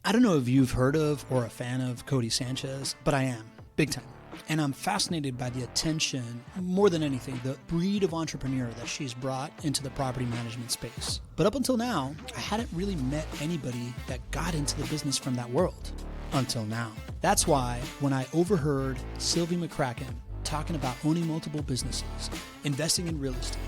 I don't know if you've heard of or a fan of Cody Sanchez, but I am, big time. And I'm fascinated by the attention, more than anything, the breed of entrepreneur that she's brought into the property management space. But up until now, I hadn't really met anybody that got into the business from that world. Until now. That's why when I overheard Sylvie McCraken talking about owning multiple businesses, investing in real estate,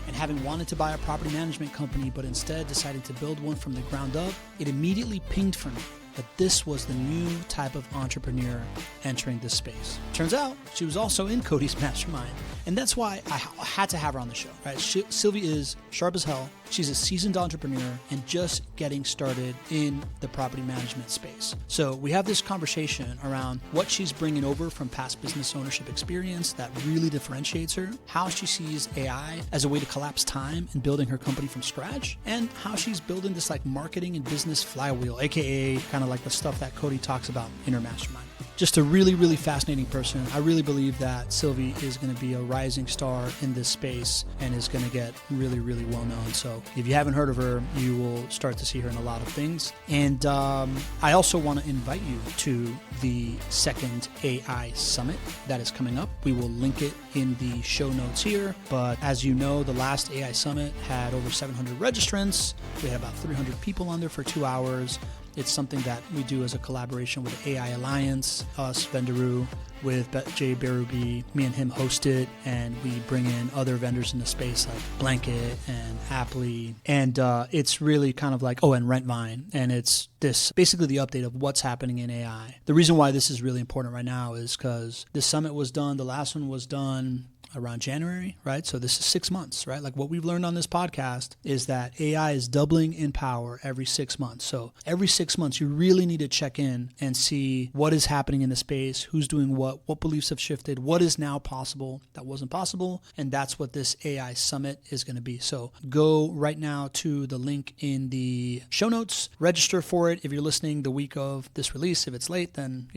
and having wanted to buy a property management company but instead decided to build one from the ground up, it immediately pinged for me that this was the new type of entrepreneur entering this space. Turns out she was also in Cody's mastermind, and that's why I had to have her on the show. Right? Sylvie is sharp as hell. She's a seasoned entrepreneur and just getting started in the property management space. So we have this conversation around what she's bringing over from past business ownership experience that really differentiates her, how she sees AI as a way to collapse time in building her company from scratch, and how she's building this like marketing and business flywheel, aka kind of like the stuff that Cody talks about in her mastermind. Just a really, really fascinating person. I really believe that Sylvie is going to be a rising star in this space and is going to get really, really well known. So if you haven't heard of her, you will start to see her in a lot of things. And I also want to invite you to the second AI Summit that is coming up. We will link it in the show notes here. But as you know, the last AI Summit had over 700 registrants. We had about 300 people on there for 2 hours. It's something that we do as a collaboration with AI Alliance, us, Vendoroo, with Jay Berubi. Me and him host it, and we bring in other vendors in the space like Blanket and Aptly. And it's really kind of like, and Rentvine. And it's this basically the update of what's happening in AI. The reason why this is really important right now is because this summit was done, the last one was done around January, right? So this is 6 months, right? Like what we've learned on this podcast is that AI is doubling in power every 6 months. So every 6 months, you really need to check in and see what is happening in the space, who's doing what beliefs have shifted, what is now possible that wasn't possible. And that's what this AI summit is going to be. So go right now to the link in the show notes, register for it. If you're listening the week of this release, if it's late, then,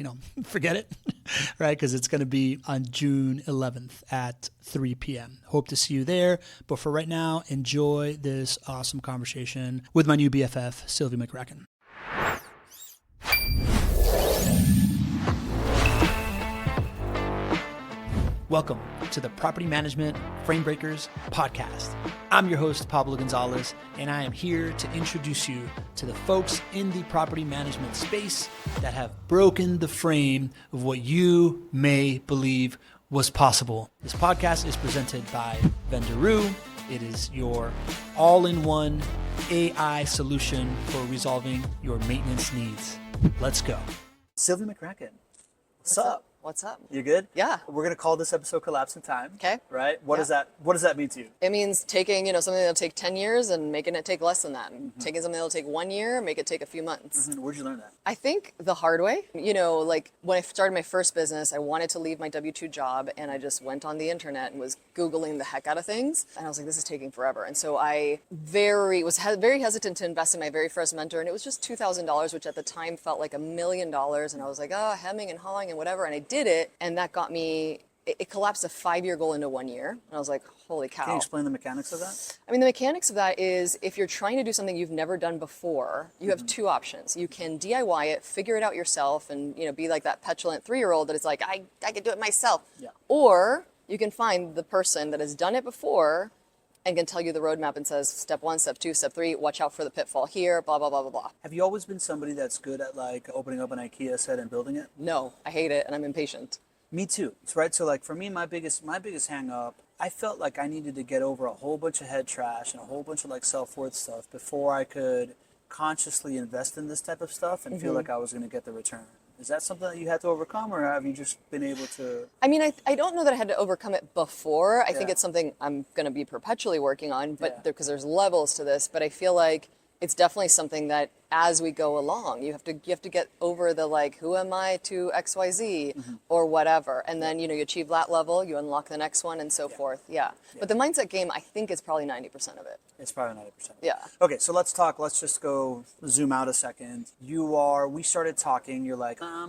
forget it, right? Because it's going to be on June 11th at 3 p.m. Hope to see you there. But for right now, enjoy this awesome conversation with my new BFF, Sylvie McCraken. Welcome to the Property Management Frame Breakers podcast. I'm your host, Pablo Gonzalez, and I am here to introduce you to the folks in the property management space that have broken the frame of what you may believe was possible. This podcast is presented by Vendoroo. It is your all-in-one AI solution for resolving your maintenance needs. Let's go. Sylvie McCraken, what's up? What's up? You good? Yeah. We're gonna call this episode "Collapse in Time." Okay. Right? What does that mean to you? It means taking, something that'll take 10 years and making it take less than that. Mm-hmm. Taking something that'll take 1 year, make it take a few months. Mm-hmm. Where'd you learn that? I think the hard way. Like when I started my first business, I wanted to leave my W-2 job, and I just went on the internet and was Googling the heck out of things. And I was like, this is taking forever. And so I was very hesitant to invest in my very first mentor, and it was just $2,000, which at the time felt like $1 million. And I was like, hemming and hawing and whatever. And I did it, and that got me, it collapsed a 5-year goal into 1 year. And I was like, holy cow. Can you explain the mechanics of that? I mean, the mechanics of that is if you're trying to do something you've never done before, you have two options. You can DIY it, figure it out yourself, and be like that petulant 3-year-old that is like, I can do it myself. Yeah. Or you can find the person that has done it before and can tell you the roadmap and says, step 1, step 2, step 3, watch out for the pitfall here, blah, blah, blah, blah, blah. Have you always been somebody that's good at like opening up an IKEA set and building it? No, I hate it, and I'm impatient. Me too. Right. So like for me, my biggest hang up, I felt like I needed to get over a whole bunch of head trash and a whole bunch of like self-worth stuff before I could consciously invest in this type of stuff and feel like I was going to get the return. Is that something that you had to overcome, or have you just been able to? I mean, I don't know that I had to overcome it before. I think it's something I'm going to be perpetually working on, but because there's levels to this. But I feel like it's definitely something that as we go along, you have to get over the like, who am I to XYZ or whatever. And then, you achieve that level, you unlock the next one and so forth. Yeah. But the mindset game, I think is probably 90% of it. It's probably 90%. Yeah. Okay. So let's just go zoom out a second. We started talking, you're like, I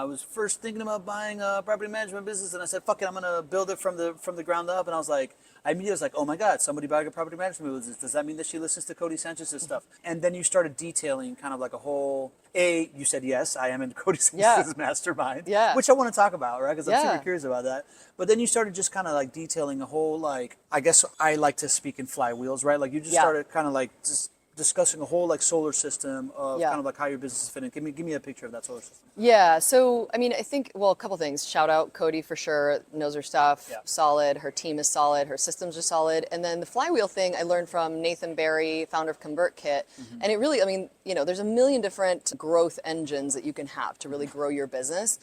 was first thinking about buying a property management business, and I said, fuck it, I'm going to build it from the ground up. And I immediately was like, oh my God, somebody buying a property management business. Does that mean that she listens to Cody Sanchez's stuff? And then you started detailing detailing kind of like a whole, you said yes, I am in Cody Yeah. Sanchez's mastermind, Yeah. which I want to talk about, right? Because I'm Yeah. super curious about that. But then you started just kind of like detailing a whole, like, I guess I like to speak in flywheels, right? Like you just Yeah. started kind of like just discussing a whole like solar system of Yeah. kind of like how your business is fitting. Give me a picture of that solar system. Yeah, so I mean, I think, well, a couple things. Shout out Cody for sure, knows her stuff, Yeah. solid. Her team is solid, her systems are solid. And then the flywheel thing I learned from Nathan Barry, founder of ConvertKit. And it really, I mean, there's a million different growth engines that you can have to really grow your business.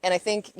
And I think,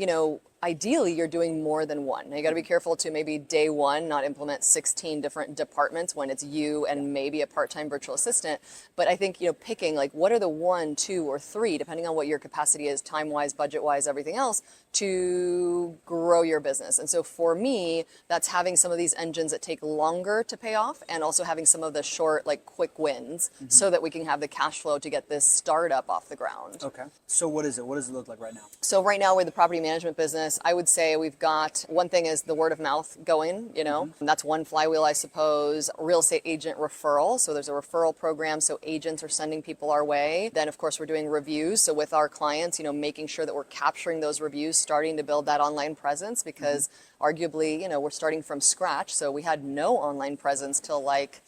ideally you're doing more than one. Now you got to be careful to maybe day one not implement 16 different departments when it's you and maybe a part-time virtual assistant. But I think, picking like what are the 1, 2, or 3, depending on what your capacity is, time-wise, budget-wise, everything else, to grow your business. And so for me, that's having some of these engines that take longer to pay off and also having some of the short, like quick wins so that we can have the cash flow to get this startup off the ground. Okay. So what is it? What does it look like right now? So right now with the property management business, I would say we've got, one thing is the word of mouth going, That's one flywheel, I suppose. Real estate agent referral. So there's a referral program. So agents are sending people our way. Then of course we're doing reviews. So with our clients, making sure that we're capturing those reviews, starting to build that online presence because arguably, we're starting from scratch. So we had no online presence till like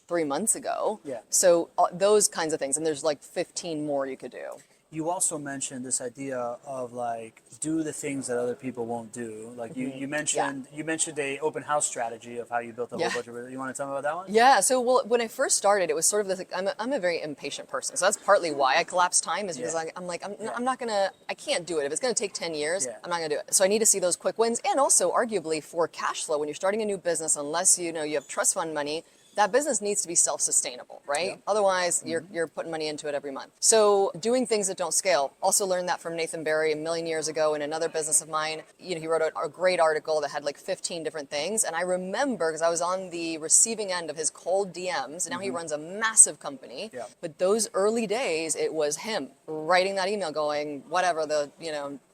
3 months ago. Yeah. So those kinds of things. And there's like 15 more you could do. You also mentioned this idea of like do the things that other people won't do. Like you mentioned a open house strategy of how you built a whole bunch of. You want to tell me about that one? Yeah. So when I first started, it was sort of this. I'm a very impatient person, so that's partly why I collapse time. Is because I'm not gonna. I can't do it. If it's gonna take 10 years, I'm not gonna do it. So I need to see those quick wins, and also arguably for cash flow when you're starting a new business, unless you have trust fund money. That business needs to be self-sustainable, right? Yep. Otherwise, you're putting money into it every month. So doing things that don't scale. Also learned that from Nathan Barry a million years ago in another business of mine. He wrote a great article that had like 15 different things. And I remember, because I was on the receiving end of his cold DMs. Now he runs a massive company. Yep. But those early days, it was him writing that email going, whatever the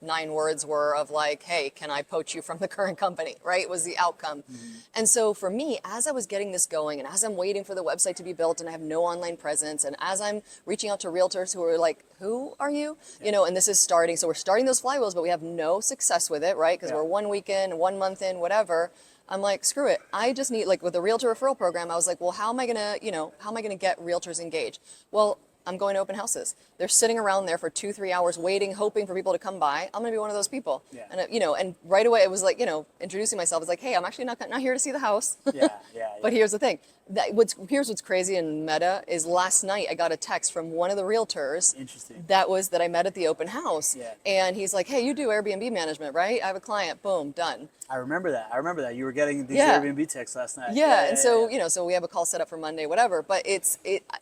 9 words were of like, hey, can I poach you from the current company, right? Was the outcome. And so for me, as I was getting this going and as I'm waiting for the website to be built and I have no online presence, and as I'm reaching out to realtors who are like, who are you? And this is starting. So we're starting those flywheels, but we have no success with it, right? Because we're 1 week in, 1 month in, whatever. I'm like, screw it. I just need, like with the realtor referral program, I was like, well, how am I gonna get realtors engaged? Well, I'm going to open houses. They're sitting around there for 2-3 hours waiting, hoping for people to come by. I'm going to be one of those people. Yeah. And and right away it was like, introducing myself. It's like, hey, I'm actually not here to see the house. Yeah. But here's the thing. Here's what's crazy and meta is last night I got a text from one of the realtors. Interesting. That I met at the open house. Yeah. And he's like, hey, you do Airbnb management, right? I have a client. Boom, done. I remember that. You were getting these Airbnb texts last night. Yeah. So so we have a call set up for Monday, whatever. But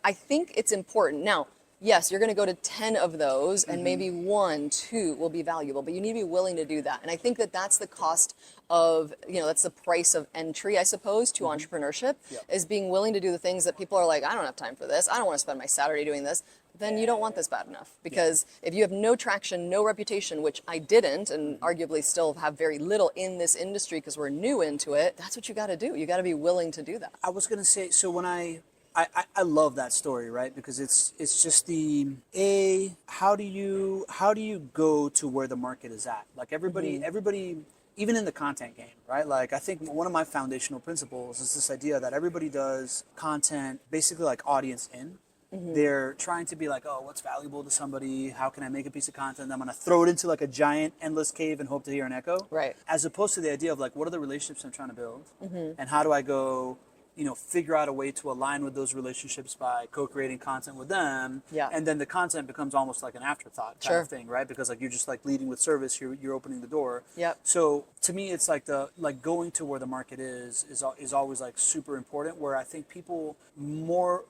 I think it's important. Now, yes, you're going to go to 10 of those and maybe 1, 2 will be valuable, but you need to be willing to do that. And I think that that's the cost of, that's the price of entry, I suppose, to entrepreneurship, is being willing to do the things that people are like, I don't have time for this. I don't want to spend my Saturday doing this. Then you don't want this bad enough. Because if you have no traction, no reputation, which I didn't, and arguably still have very little in this industry because we're new into it, that's what you got to do. You got to be willing to do that. I was going to say, so when I love that story, right? Because it's just how do you go to where the market is at? Like everybody, even in the content game, right? Like I think one of my foundational principles is this idea that everybody does content basically like audience in. They're trying to be like, oh, what's valuable to somebody? How can I make a piece of content? I'm going to throw it into like a giant endless cave and hope to hear an echo. Right. As opposed to the idea of like, what are the relationships I'm trying to build? And how do I go figure out a way to align with those relationships by co-creating content with them. Yeah. And then the content becomes almost like an afterthought kind of thing, right? Because like you're just like leading with service, you're opening the door. Yep. So to me, it's like going to where the market is always like super important, where I think people more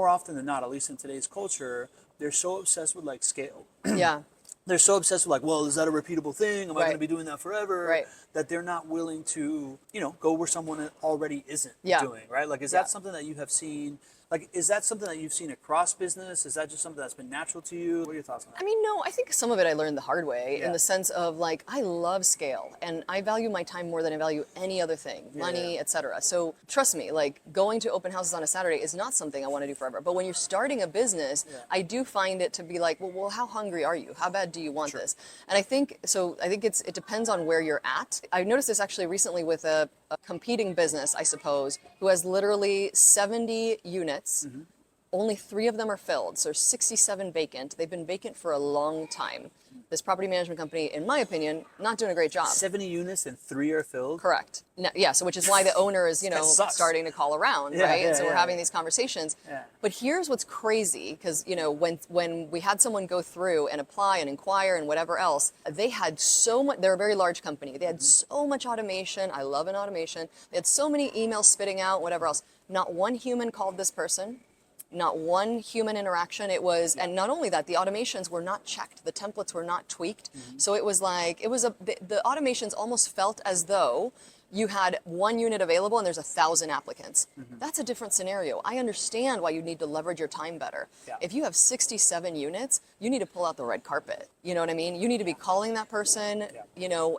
often than not, at least in today's culture, they're so obsessed with like scale. Yeah. They're so obsessed with like, well, is that a repeatable thing? Am I going to be doing that forever? Right. That they're not willing to, go where someone already isn't doing, right? Like, is that something that you have seen Like, is that something that you've seen across business? Is that just something that's been natural to you? What are your thoughts on that? I mean, no, I think some of it I learned the hard way Yeah. in the sense of like, I love scale and I value my time more than I value any other thing, money, etc. So trust me, like going to open houses on a Saturday is not something I want to do forever. But when you're starting a business, I do find it to be like, well, how hungry are you? How bad do you want this? And I think it depends on where you're at. I noticed this actually recently with a competing business, I suppose, who has literally 70 units. Only 3 of them are filled, so there's 67 vacant. They've been vacant for a long time. This property management company, in my opinion, not doing a great job. 70 units and 3 are filled? Correct. No, yeah, so which is why the owner is, starting to call around, right? And so we're having these conversations. Yeah. But here's what's crazy, because, when we had someone go through and apply and inquire and whatever else, they had so much, they're a very large company. They had so much automation. I love an automation. They had so many emails spitting out, whatever else. Not one human called this person. Not one human interaction. And not only that, the automations were not checked. The templates were not tweaked. So it was like, the automations almost felt as though you had 1 unit available and there's 1,000 applicants. That's a different scenario. I understand why you need to leverage your time better. Yeah. If you have 67 units, you need to pull out the red carpet. You know what I mean? You need to be calling that person,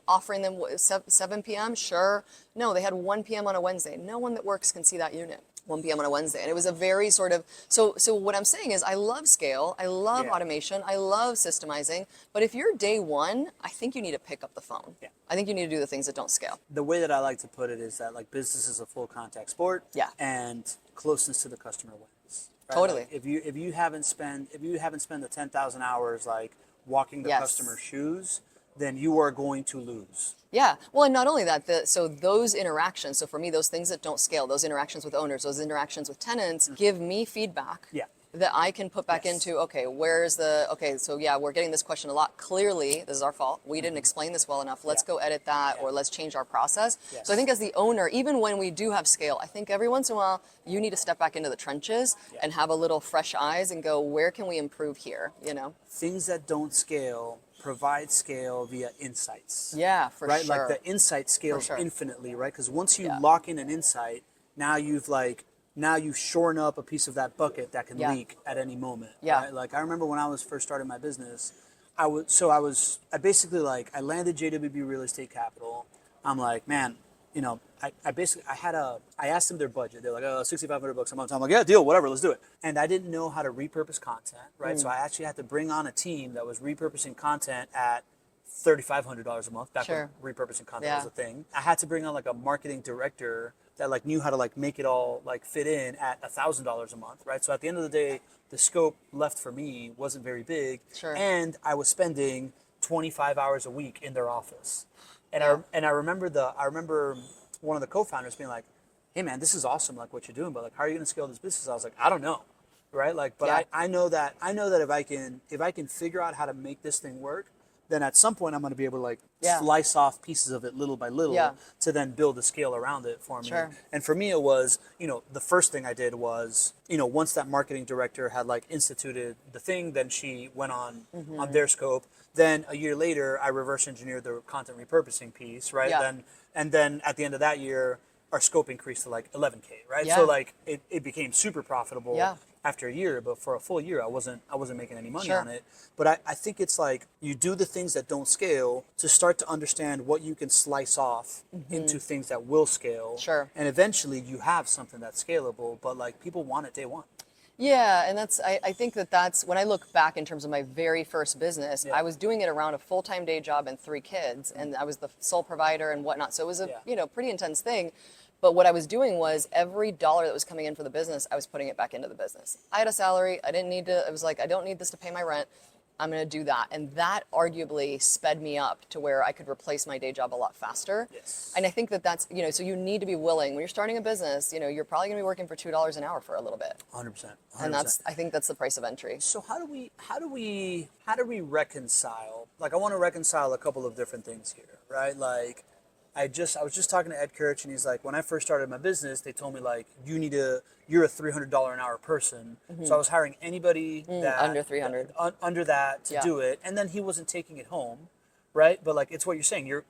offering them 7 p.m. Sure. No, they had 1 p.m. on a Wednesday. No one that works can see that unit. 1 p.m. on a Wednesday. And it was a very sort of, so what I'm saying is I love scale, I love automation, I love systemizing, but if you're day one, I think you need to pick up the phone. Yeah. I think you need to do the things that don't scale. The way that I like to put it is that like business is a full contact sport. Yeah. And closeness to the customer wins. Right? Totally. Like if you haven't spent the 10,000 hours like walking the customer's shoes, then you are going to lose. Yeah. Well, and not only that, so those interactions, so for me, those things that don't scale, those interactions with owners, those interactions with tenants, give me feedback that I can put back into, okay, so we're getting this question a lot. Clearly, this is our fault. We didn't explain this well enough. Let's go edit that or let's change our process. Yes. So I think as the owner, even when we do have scale, I think every once in a while, you need to step back into the trenches and have a little fresh eyes and go, where can we improve here, Things that don't scale provide scale via insights. Yeah, for right? sure. Like the insight scales sure. infinitely, right? Because once you lock in an insight, now you've shorn up a piece of that bucket that can leak at any moment. Yeah. Right? Like I remember when I was first starting my business, I landed JWB Real Estate Capital. I'm like, man, I asked them their budget. They're like, $6,500 a month. I'm like, yeah, deal, whatever, let's do it. And I didn't know how to repurpose content, right? So I actually had to bring on a team that was repurposing content at $3,500 a month, back when repurposing content was a thing. I had to bring on like a marketing director that like knew how to like make it all like fit in at $1,000 a month, right? So at the end of the day, the scope left for me wasn't very big. Sure. And I was spending 25 hours a week in their office. And I remember one of the co-founders being like, hey man, this is awesome, like what you're doing, but like how are you going to scale this business? I was like, I don't know, right? Like, but I know that if I can figure out how to make this thing work, then at some point I'm going to be able to like slice off pieces of it little by little to then build a scale around it for me. Sure. And for me it was, the first thing I did was, once that marketing director had like instituted the thing, then she went on their scope. Then a year later, I reverse engineered the content repurposing piece, right? Yeah. And then at the end of that year, our scope increased to like 11K, right? Yeah. So like it became super profitable Yeah. after a year, but for a full year, I wasn't making any money on it. But I think it's like you do the things that don't scale to start to understand what you can slice off into things that will scale. Sure. And eventually you have something that's scalable, but like people want it day one. Yeah, and I think that's, when I look back in terms of my very first business, I was doing it around a full-time day job and 3 kids, and I was the sole provider and whatnot. So it was a pretty intense thing. But what I was doing was every dollar that was coming in for the business, I was putting it back into the business. I had a salary. I was like, I don't need this to pay my rent. I'm going to do that. And that arguably sped me up to where I could replace my day job a lot faster. Yes. And I think that's, so you need to be willing, when you're starting a business, you're probably going to be working for $2 an hour for a little bit. 100%. And I think that's the price of entry. So how do we reconcile? Like I want to reconcile a couple of different things here, right? Like I was just talking to Ed Kirch, and he's like, when I first started my business, they told me like you're a $300 an hour person. So I was hiring anybody that under 300 under that to do it, and then he wasn't taking it home, right? But like it's what you're saying. You're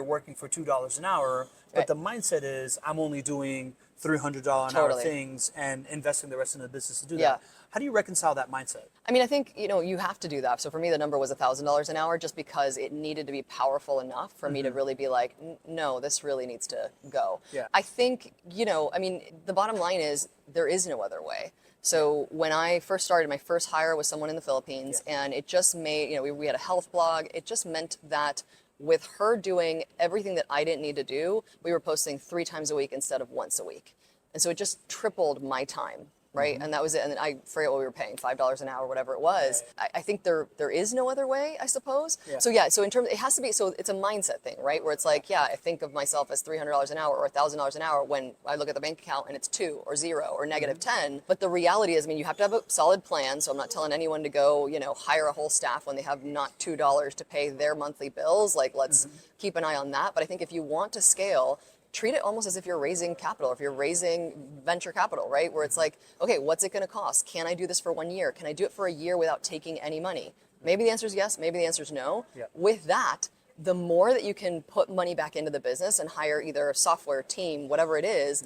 working for $2 an hour, but the mindset is I'm only doing $300 an hour Totally. things and investing the rest in the business to do Yeah. that. How do you reconcile that mindset? I mean, I think, you have to do that. So for me, the number was $1,000 an hour just because it needed to be powerful enough for me to really be like, no, this really needs to go. Yeah. I think, I mean, the bottom line is there is no other way. So when I first started, my first hire was someone in the Philippines, and it just made, we had a health blog. It just meant that with her doing everything that I didn't need to do, we were posting 3 times a week instead of once a week. And so it just tripled my time. Right. And that was it. And then I forget what we were paying, $5 an hour, whatever it was. I think there is no other way, I suppose. Yeah. So in terms, it has to be, so it's a mindset thing, right? Where it's like, I think of myself as $300 an hour or $1,000 an hour when I look at the bank account and it's 2 or 0 or negative 10. But the reality is, I mean, you have to have a solid plan. So I'm not telling anyone to go, hire a whole staff when they have not $2 to pay their monthly bills. Like, let's keep an eye on that. But I think if you want to scale, treat it almost as if you're raising capital, if you're raising venture capital, right? Where it's like, okay, what's it going to cost? Can I do this for 1 year? Can I do it for a year without taking any money? Maybe the answer is yes, maybe the answer is no. Yep. With that, the more that you can put money back into the business and hire either a software team, whatever it is,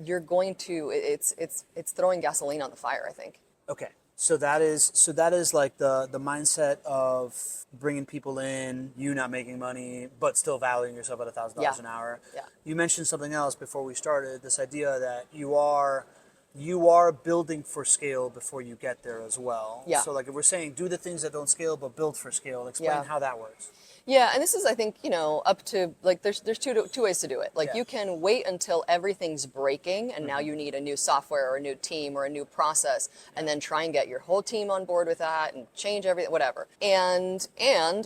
you're going to, it's throwing gasoline on the fire, I think. Okay. So that is like the mindset of bringing people in, you not making money, but still valuing yourself at $1,000 an hour. Yeah. You mentioned something else before we started, this idea that you are building for scale before you get there as well. Yeah. So like if we're saying do the things that don't scale, but build for scale, explain how that works. Yeah, and this is, I think, up to, like, there's two ways to do it. Like, Yeah. you can wait until everything's breaking, and now you need a new software or a new team or a new process, and then try and get your whole team on board with that and change everything, whatever.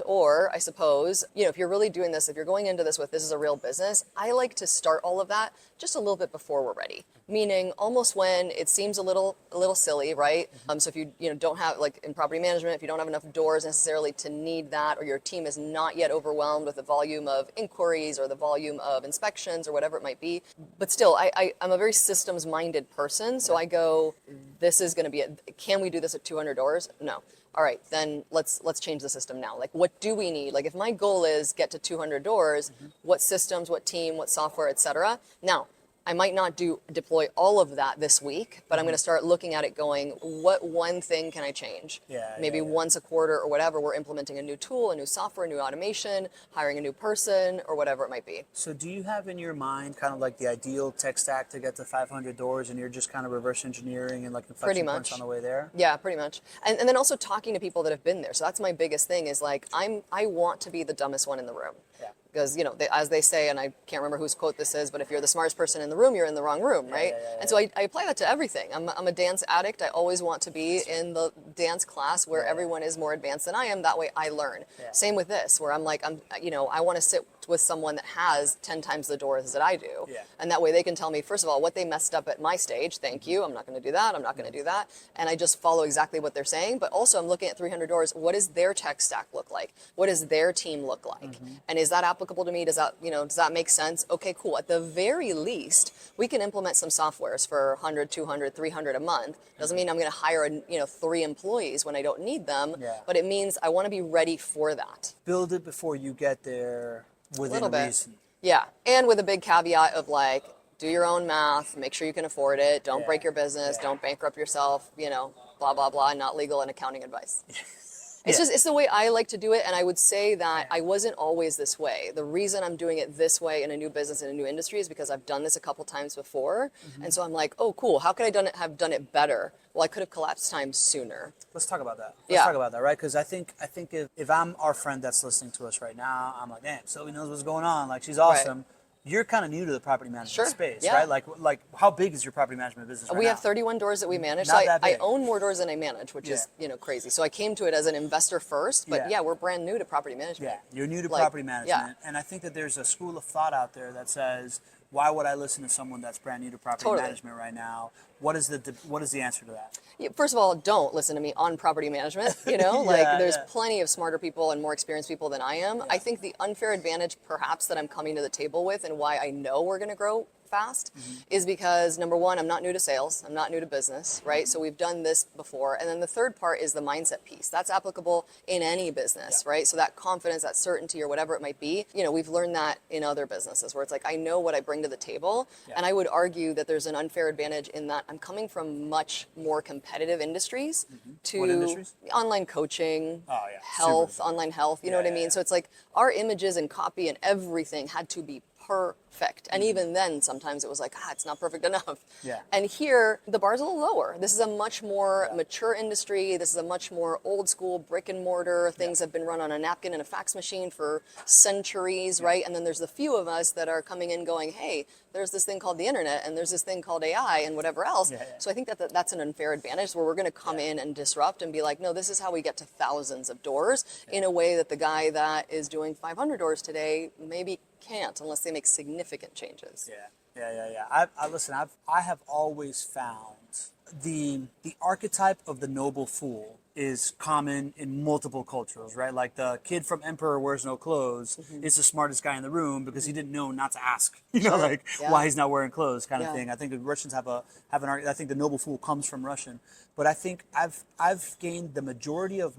Or I suppose, if you're really doing this, if you're going into this with this is a real business, I like to start all of that just a little bit before we're ready. Meaning almost when it seems a little silly, right? So if you don't have, like in property management, if you don't have enough doors necessarily to need that, or your team is not yet overwhelmed with the volume of inquiries or the volume of inspections or whatever it might be. But still, I'm a very systems-minded person, so I go, this is going to be it. Can we do this at 200 doors? No. All right, then let's change the system now. Like, what do we need? Like, if my goal is get to 200 doors, what systems, what team, what software, etc. Now, I might not deploy all of that this week, but I'm going to start looking at it going, what one thing can I change? Maybe once a quarter or whatever, we're implementing a new tool, a new software, new automation, hiring a new person, or whatever it might be. So do you have in your mind kind of like the ideal tech stack to get to 500 doors, and you're just kind of reverse engineering and like inflection points on the way there? Yeah, pretty much. And then also talking to people that have been there. So that's my biggest thing is like, I want to be the dumbest one in the room. Yeah. Because, as they say, and I can't remember whose quote this is, but if you're the smartest person in the room, you're in the wrong room, right? And so I apply that to everything. I'm a dance addict. I always want to be in the dance class where everyone is more advanced than I am. That way I learn. Same with this, where I'm like, I want to sit with someone that has 10 times the doors that I do. And that way they can tell me, first of all, what they messed up at my stage. Thank you. I'm not going to do that. I'm not going to do that. And I just follow exactly what they're saying. But also I'm looking at 300 doors. What does their tech stack look like? What does their team look like? And is that applicable to me? Does that make sense? Okay, cool. At the very least, we can implement some softwares for 100, 200, 300 a month. Doesn't mean I'm going to hire 3 employees when I don't need them, but it means I want to be ready for that. Build it before you get there within reason. Yeah, and with a big caveat of like, do your own math, make sure you can afford it, don't break your business, don't bankrupt yourself, blah, blah, blah, not legal and accounting advice. It's the way I like to do it, and I would say that I wasn't always this way. The reason I'm doing it this way in a new business, in a new industry, is because I've done this a couple times before, and so I'm like, oh, cool, how could I have done it better? Well, I could have collapsed time sooner. Let's talk about that. Let's talk about that, right? Because I think if I'm our friend that's listening to us right now, I'm like, damn, Sylvie knows what's going on. Like, she's awesome. Right. You're kind of new to the property management space, right? Like how big is your property management business right now? We have 31 doors that we manage. Not so that big. I own more doors than I manage, which is, crazy. So I came to it as an investor first, but we're brand new to property management. Yeah, you're new to property management. And I think that there's a school of thought out there that says, why would I listen to someone that's brand new to property management right now? What is the answer to that? First of all, don't listen to me on property management. There's plenty of smarter people and more experienced people than I am. I think the unfair advantage perhaps that I'm coming to the table with and why I know we're going to grow fast is because, number one, I'm not new to sales. I'm not new to business, right? So we've done this before. And then the third part is the mindset piece. That's applicable in any business, right? So that confidence, that certainty, or whatever it might be, we've learned that in other businesses where it's like, I know what I bring to the table. And I would argue that there's an unfair advantage in that I'm coming from much more competitive industries to What industries? online coaching, Oh, yeah. health, Super. online health, you know what I mean? So it's like our images and copy and everything had to be perfect. And even then, sometimes it was like, it's not perfect enough. Yeah. And here, the bar's a little lower. This is a much more mature industry. This is a much more old school brick and mortar. Things have been run on a napkin and a fax machine for centuries, right? And then there's the few of us that are coming in going, hey, there's this thing called the internet and there's this thing called AI and whatever else. So I think that that's an unfair advantage where we're going to come in and disrupt and be like, no, this is how we get to thousands of doors in a way that the guy that is doing 500 doors today maybe can't unless they make significant changes. I have always found the archetype of the noble fool is common in multiple cultures, right? Like the kid from Emperor Wears No Clothes is the smartest guy in the room because he didn't know not to ask, why he's not wearing clothes, kind of thing. I think the Russians have an argument. I think the noble fool comes from Russian, but I think I've gained the majority of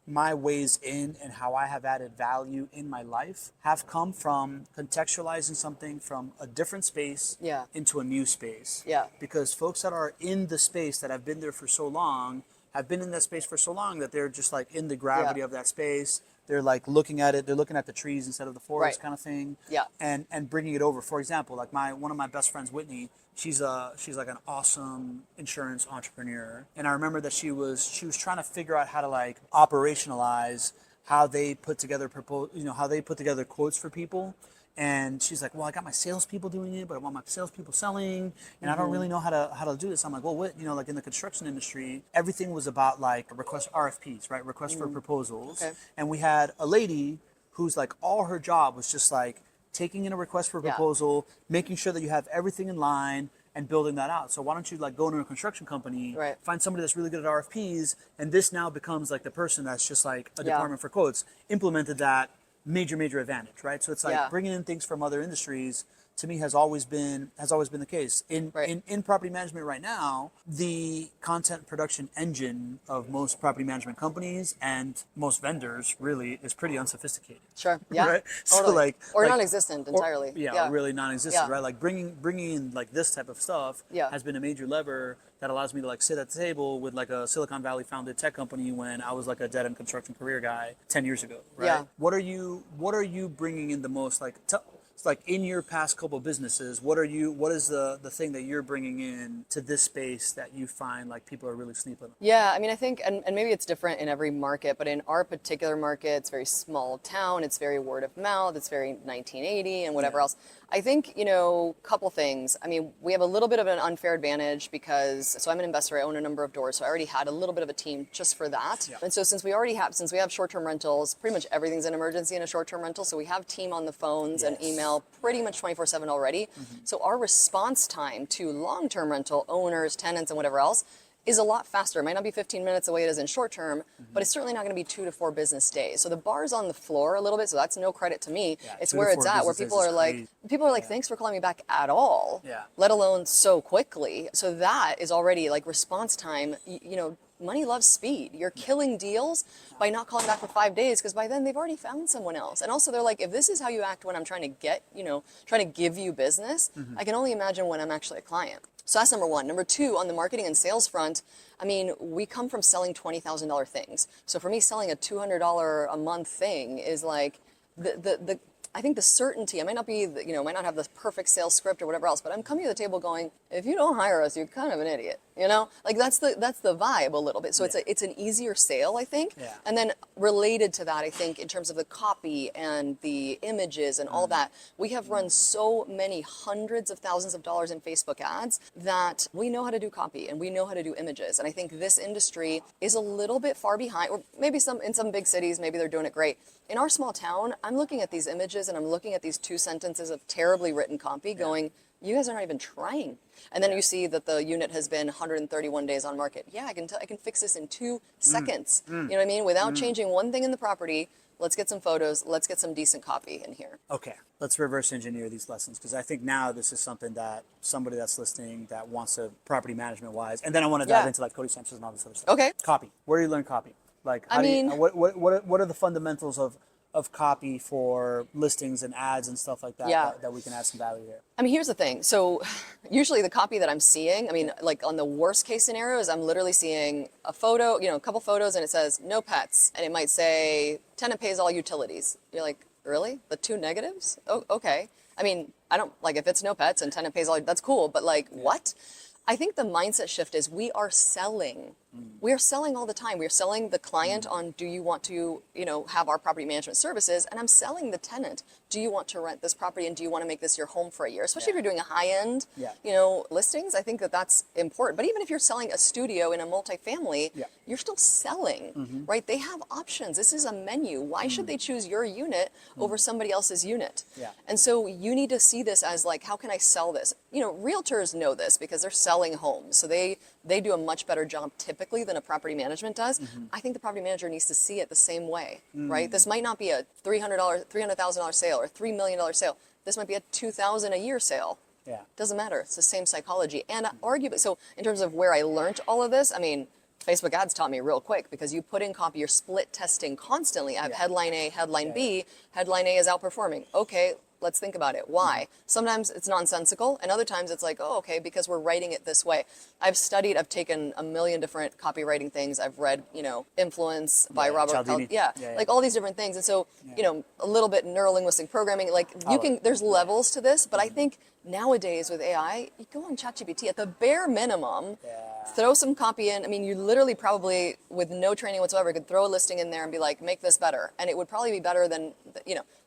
my ways in and how I have added value in my life have come from contextualizing something from a different space into a new space. Because folks that are in the space that have been there for so long have been in that space for so long that they're just like in the gravity of that space. They're like looking at it. They're looking at the trees instead of the forest, kind of thing. And bringing it over. For example, like one of my best friends, Whitney. She's like an awesome insurance entrepreneur, and I remember that she was trying to figure out how to like operationalize how they put together quotes for people. And she's like, well, I got my salespeople doing it, but I want my salespeople selling, and I don't really know how to do this. I'm like, well, what, like in the construction industry, everything was about like request RFPs, right? Request for proposals. And we had a lady who's like, all her job was just like taking in a request for proposal, making sure that you have everything in line, and building that out. So why don't you like go into a construction company, find somebody that's really good at RFPs, and this now becomes like the person that's just like a department for quotes, implemented that major advantage, right? So it's like bringing in things from other industries to me has always been the case. In property management right now, the content production engine of most property management companies and most vendors really is pretty unsophisticated. Sure. Yeah. Right? Totally. So or non-existent entirely. Or really non-existent, right? Like bringing in like this type of stuff has been a major lever that allows me to like sit at the table with like a Silicon Valley founded tech company when I was like a dead end construction career guy 10 years ago, right? What are you bringing in the most, like like in your past couple of businesses, what is the thing that you're bringing in to this space that you find like people are really sleeping on? Yeah, I mean, I think, and maybe it's different in every market, but in our particular market, it's very small town, it's very word of mouth, it's very 1980 and whatever else. I think, couple things. I mean, we have a little bit of an unfair advantage because, so I'm an investor, I own a number of doors, so I already had a little bit of a team just for that. And so since we have short-term rentals, pretty much everything's an emergency in a short-term rental, so we have team on the phones and email pretty much 24/7 already. So our response time to long-term rental owners, tenants, and whatever else is a lot faster. It might not be 15 minutes the way it is in short term, but it's certainly not going to be 2 to 4 business days. So the bar's on the floor a little bit, so that's no credit to me. It's where it's at, where people are like, thanks for calling me back at all, let alone so quickly. So that is already like response time, money loves speed. You're killing deals by not calling back for 5 days because by then they've already found someone else. And also they're like, if this is how you act when I'm trying to give you business, I can only imagine when I'm actually a client. So that's number one. Number two, on the marketing and sales front, I mean, we come from selling $20,000 things. So for me, selling a $200 a month thing is like I think the certainty, I might not have the perfect sales script or whatever else, but I'm coming to the table going, if you don't hire us, you're kind of an idiot, Like that's the vibe a little bit. So it's an easier sale, I think. And then related to that, I think in terms of the copy and the images and all that, we have run so many hundreds of thousands of dollars in Facebook ads that we know how to do copy and we know how to do images. And I think this industry is a little bit far behind, or maybe in some big cities, maybe they're doing it great. In our small town, I'm looking at these images and I'm looking at these 2 sentences of terribly written copy going, you guys are not even trying. And then you see that the unit has been 131 days on market. Yeah, I can fix this in 2 seconds. You know what I mean? Without changing one thing in the property, let's get some photos, let's get some decent copy in here. Okay, let's reverse engineer these lessons, because I think now this is something that somebody that's listening that wants to property management wise, and then I want to dive into like Cody Sanchez and all this other stuff. Okay. Copy. Where do you learn copy? Like, how what are the fundamentals of copy for listings and ads and stuff like that, that we can add some value here? I mean, here's the thing. So usually the copy that I'm seeing, I mean, like on the worst case scenarios, I'm literally seeing a photo, a couple photos, and it says no pets. And it might say tenant pays all utilities. You're like, really? The two negatives? Oh, okay. I mean, I don't like, if it's no pets and tenant pays all, that's cool. But like, what? I think the mindset shift is we are selling. We are selling all the time. We are selling the client on, do you want to, have our property management services? And I'm selling the tenant. Do you want to rent this property, and do you want to make this your home for a year? Especially if you're doing a high-end, listings. I think that that's important. But even if you're selling a studio in a multifamily, you're still selling, right? They have options. This is a menu. Why should they choose your unit over somebody else's unit? And so you need to see this as like, how can I sell this? Realtors know this because they're selling homes. So they do a much better job typically than a property management does. I think the property manager needs to see it the same way, right? This might not be a $300,000 sale or $3 million sale. This might be a $2,000 a year sale. Doesn't matter. It's the same psychology. And arguably, so in terms of where I learned all of this, I mean, Facebook ads taught me real quick, because you put in copy, you're split testing constantly. I have headline A, headline B. Headline A is outperforming. Okay, let's think about it. Why? Sometimes it's nonsensical, and other times it's like, oh, okay, because we're writing it this way. I've taken a million different copywriting things. I've read, Influence by Robert Cialdini. Like all these different things. And so, a little bit neurolinguistic programming, like there's levels to this, but I think nowadays with AI, you go on ChatGPT at the bare minimum, throw some copy in. I mean, you literally probably, with no training whatsoever, could throw a listing in there and be like, make this better. And it would probably be better than,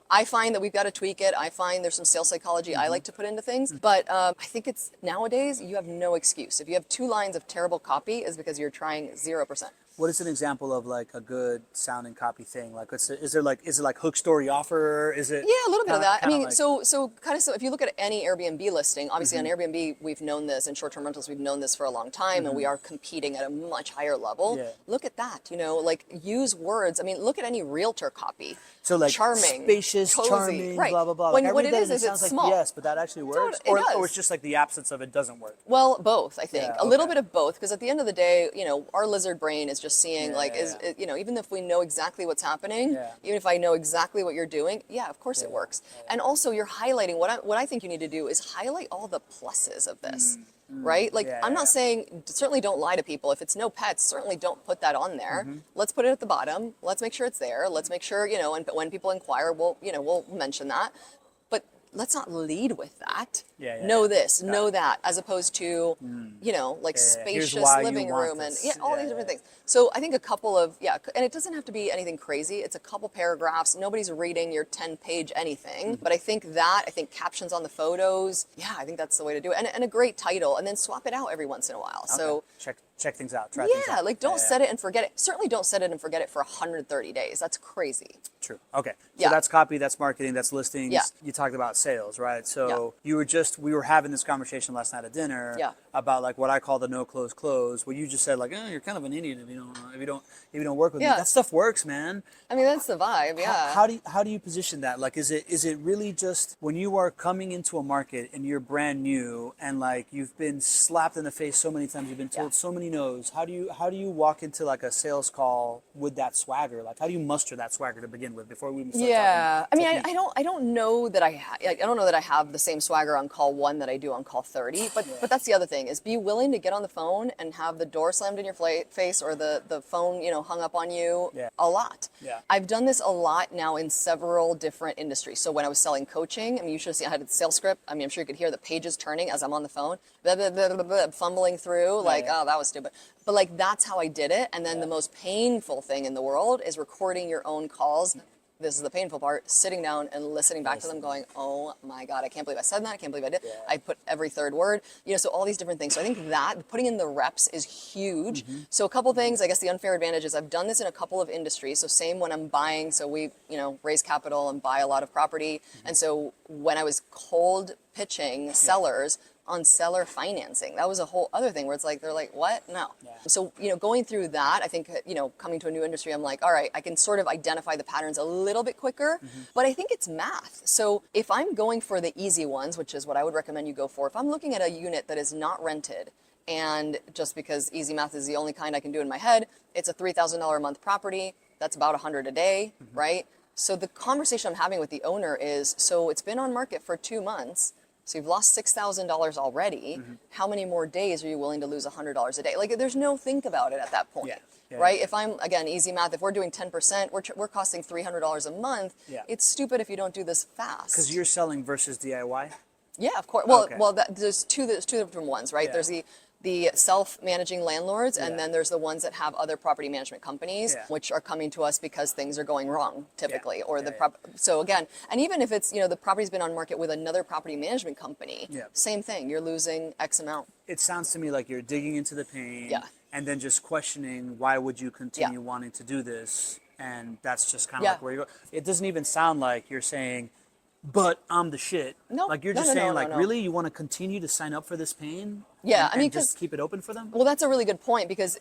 I find that we've got to tweak it. I find there's some sales psychology I like to put into things. But I think it's nowadays, you have no excuse. If you have 2 lines of terrible copy, is because you're trying 0%. What is an example of like a good sounding copy thing? Like, is it like hook story offer? Is it? Yeah, a little bit of that. I mean, like... so if you look at any Airbnb listing, obviously on Airbnb, we've known this, and short-term rentals, we've known this for a long time, and we are competing at a much higher level. Look at that, like use words. I mean, look at any realtor copy. So like charming, spacious, cozy, charming, right. blah, blah, blah. When what it is it's small. Like, yes, but that actually works? It does. Or it's just like the absence of it doesn't work? Well, both, I think. A little bit of both, because at the end of the day, our lizard brain is just seeing even if we know exactly what's happening, even if I know exactly what you're doing, of course it works. And also you're highlighting, what I think you need to do is highlight all the pluses of this, right? Like I'm not saying, certainly don't lie to people. If it's no pets, certainly don't put that on there. Let's put it at the bottom. Let's make sure it's there. Let's make sure, and when people inquire, we'll mention that. But let's not lead with that. Know this, know that, as opposed to, spacious living room and all these different things. So I think a couple of, and it doesn't have to be anything crazy. It's a couple paragraphs. Nobody's reading your 10-page anything. But I think captions on the photos, I think that's the way to do it. And a great title, and then swap it out every once in a while. Okay. So check things out, try things out. Like don't set it and forget it. Certainly don't set it and forget it for 130 days. That's crazy. True. Okay. So that's copy, that's marketing, that's listings. You talked about sales, right? So we were having this conversation last night at dinner about like what I call the no close close. Well, you just said like, you're kind of an idiot if you don't work with me. That stuff works, man. I mean, that's the vibe. How do you position that? Like, is it really just when you are coming into a market and you're brand new and like you've been slapped in the face so many times, you've been told so many no's. How do you walk into like a sales call with that swagger? Like, how do you muster that swagger to begin with before we even start talking? I mean, I don't know that I have the same swagger on call 1 that I do on call 30. But that's the other thing, is be willing to get on the phone and have the door slammed in your face or the phone hung up on you a lot. I've done this a lot now in several different industries. So when I was selling coaching, I mean, you should have seen I had a sales script. I mean, I'm sure you could hear the pages turning as I'm on the phone, blah, blah, blah, blah, blah, fumbling through, oh, that was stupid. But like, that's how I did it. And then the most painful thing in the world is recording your own calls. This is the painful part, sitting down and listening back to them going, oh my God, I can't believe I said that. I can't believe I did. I put every third word, so all these different things. So I think that putting in the reps is huge. So a couple things, I guess the unfair advantage is I've done this in a couple of industries. So same when I'm buying, so we, raise capital and buy a lot of property. And so when I was cold pitching sellers, on seller financing. That was a whole other thing where it's like, they're like, what? No. Yeah. So, going through that, I think, coming to a new industry, I'm like, all right, I can sort of identify the patterns a little bit quicker, but I think it's math. So if I'm going for the easy ones, which is what I would recommend you go for, if I'm looking at a unit that is not rented, and just because easy math is the only kind I can do in my head, it's a $3,000 a month property. That's about 100 a day, right? So the conversation I'm having with the owner is, so it's been on market for 2 months. So you've lost $6,000 already. How many more days are you willing to lose $100 a day? Like, there's no think about it at that point, right? If I'm, again, easy math, if we're doing 10%, we're costing $300 a month. Yeah. It's stupid if you don't do this fast. Because you're selling versus DIY? Yeah, of course. Well, Okay. there's two different ones, right? Yeah. There's the self-managing landlords, and Yeah. then there's the ones that have other property management companies, Yeah. which are coming to us because things are going wrong, typically, or the Yeah. so again, and even if it's the property's been on market with another property management company, Yeah. same thing. You're losing X amount. It sounds to me like you're digging into the pain, Yeah. and then just questioning why would you continue Yeah. wanting to do this, and that's just kind of Yeah. like where you go. It doesn't even sound like you're saying, but I'm the shit. No, Like you're no, just no, saying, no, like, no. really, you want to continue to sign up for this pain? Yeah, and, I mean, and just 'cause- keep it open for them. Well, that's a really good point because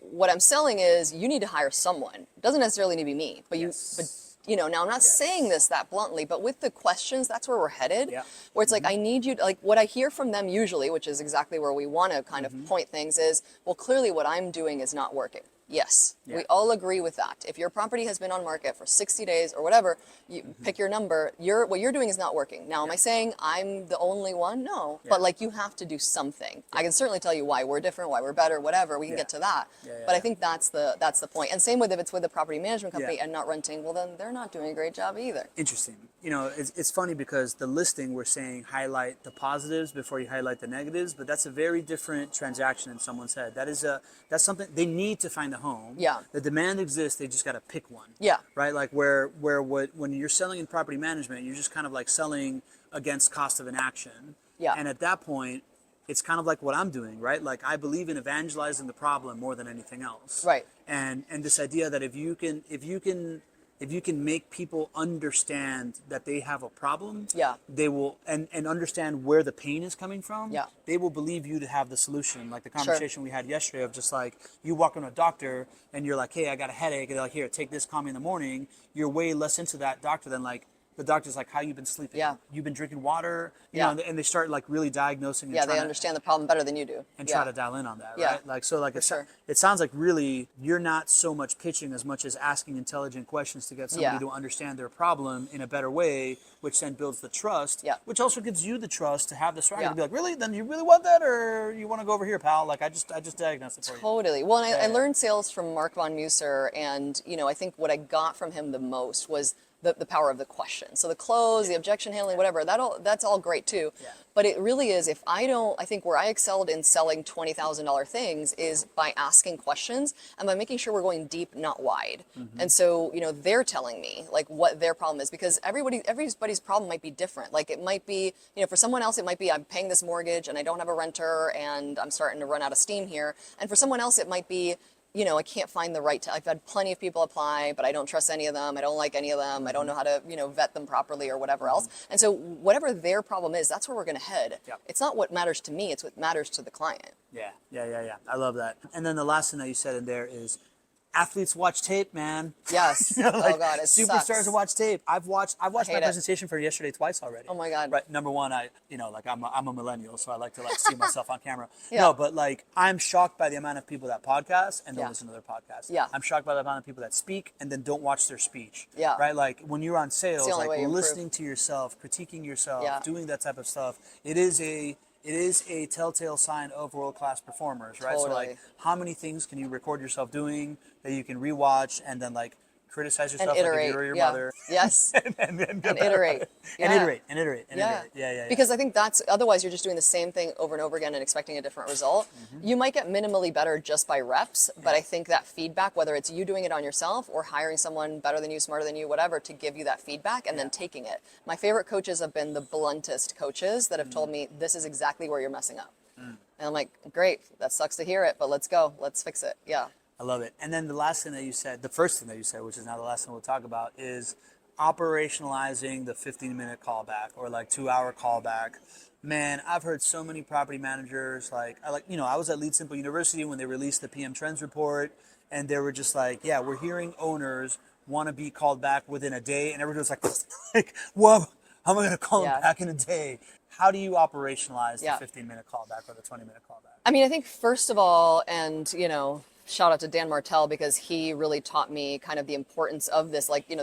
what I'm selling is you need to hire someone. It doesn't necessarily need to be me, but now I'm not saying this that bluntly, but with the questions, that's where we're headed. Yeah. Where it's like, I need you to, like, what I hear from them usually, which is exactly where we want to kind of point things is, well, clearly what I'm doing is not working. Yes, Yeah. we all agree with that. If your property has been on market for 60 days or whatever, you pick your number, what you're doing is not working. Now, am I saying I'm the only one? No, Yeah. but like you have to do something. I can certainly tell you why we're different, why we're better, whatever. We can Yeah. get to that. Yeah, yeah, But I yeah. think that's the point. And same with if it's with a property management company Yeah. and not renting, well then they're not doing a great job either. Interesting. It's funny because the listing we're saying highlight the positives before you highlight the negatives, but that's a very different transaction in someone's head. That's something they need to find a home. Yeah. The demand exists. They just got to pick one. Yeah. Right. Like when you're selling in property management, you're just kind of like selling against cost of inaction. Yeah. And at that point, it's kind of like what I'm doing, right? Like I believe in evangelizing the problem more than anything else. Right. And this idea that if you can make people understand that they have a problem, Yeah. they will and understand where the pain is coming from, Yeah. they will believe you to have the solution. Like the conversation we had yesterday of just like you walk into a doctor and you're like, hey, I got a headache, and they're like, here, take this, call me in the morning. You're way less into that doctor than like the doctor's like, how you been sleeping? Yeah. You've been drinking water? You Yeah. know, and they start like really diagnosing and Yeah, trying they to- understand the problem better than you do. and Yeah. try to dial in on that, Yeah, right? Like, so like sure. it sounds like really you're not so much pitching as much as asking intelligent questions to get somebody Yeah. to understand their problem in a better way, which then builds the trust, Yeah. which also gives you the trust to have the swagger Yeah. to be like, really? Then you really want that, or you want to go over here, pal? Like, I just diagnosed it for you. Totally. Well, and I Yeah. learned sales from Mark von Musser, and I think what I got from him the most was the power of the question. So the close, the objection handling, whatever, that's all great too. Yeah. But it really is, I think where I excelled in selling $20,000 things is by asking questions and by making sure we're going deep, not wide. And so, they're telling me like what their problem is, because everybody's problem might be different. Like it might be, for someone else, it might be I'm paying this mortgage and I don't have a renter and I'm starting to run out of steam here. And for someone else, it might be, I can't find the right. I've had plenty of people apply, but I don't trust any of them. I don't like any of them. I don't know how to, vet them properly or whatever else. And so whatever their problem is, that's where we're going to head. Yep. It's not what matters to me. It's what matters to the client. Yeah. I love that. And then the last thing that you said in there is athletes watch tape, man. Yes. Like, oh God, it superstars sucks. watch tape. I've watched my hate it. presentation for yesterday twice already. Oh my God. Right. Number one, I'm a millennial, so I like to see myself on camera. Yeah. No, but like I'm shocked by the amount of people that podcast and don't Yeah. listen to their podcasts. Yeah. I'm shocked by the amount of people that speak and then don't watch their speech. Yeah. Right. Like when you're on sales, the only like way you improve. listening to yourself, critiquing yourself, Yeah. doing that type of stuff. It is a telltale sign of world-class performers, right? So Totally. like, how many things can you record yourself doing that you can rewatch and then like criticize yourself And iterate. like if you were your yeah. mother? Yes. and And iterate. And Yeah. iterate. Yeah. Because I think otherwise you're just doing the same thing over and over again and expecting a different result. You might get minimally better just by reps, but I think that feedback, whether it's you doing it on yourself or hiring someone better than you, smarter than you, whatever, to give you that feedback and then taking it. My favorite coaches have been the bluntest coaches that have told me this is exactly where you're messing up. And I'm like, great, that sucks to hear it, but let's go, let's fix it. Yeah. I love it. And then the last thing that you said, the first thing that you said, which is now the last thing we'll talk about, is operationalizing the 15-minute callback or like 2-hour callback. Man, I've heard so many property managers I was at Lead Simple University when they released the PM Trends report, and they were just like, yeah, we're hearing owners want to be called back within a day, and everybody was like, like, whoa, how am I going to call them back in a day? How do you operationalize the 15-minute callback or the 20-minute callback? I mean, I think first of all, and shout out to Dan Martell because he really taught me kind of the importance of this, like, the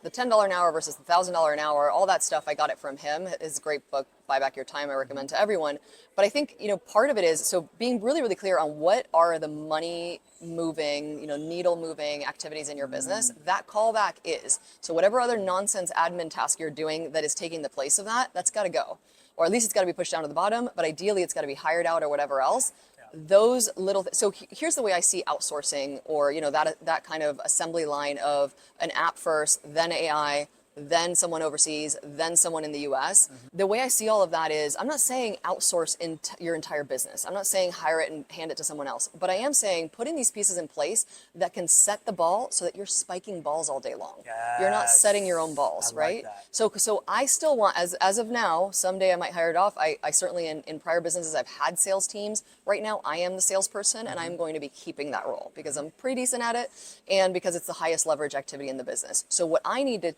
$10 an hour versus the $1,000 an hour, all that stuff. I got it from him. His great book, Buy Back Your Time, I recommend to everyone. But I think, part of it is, so being really, really clear on what are the money moving, needle moving activities in your business, that callback is. So whatever other nonsense admin task you're doing that is taking the place of that, that's got to go. Or at least it's got to be pushed down to the bottom, but ideally it's got to be hired out or whatever else. Those little, so here's the way I see outsourcing, or that kind of assembly line of an app first, then AI, then someone overseas, then someone in the US. The way I see all of that is, I'm not saying outsource your entire business. I'm not saying hire it and hand it to someone else, but I am saying putting these pieces in place that can set the ball so that you're spiking balls all day long. Yes. You're not setting your own balls, right? That. So I still want, as of now, someday I might hire it off. I certainly, in prior businesses, I've had sales teams. Right now, I am the salesperson, and I'm going to be keeping that role because I'm pretty decent at it, and because it's the highest leverage activity in the business. So what I need to,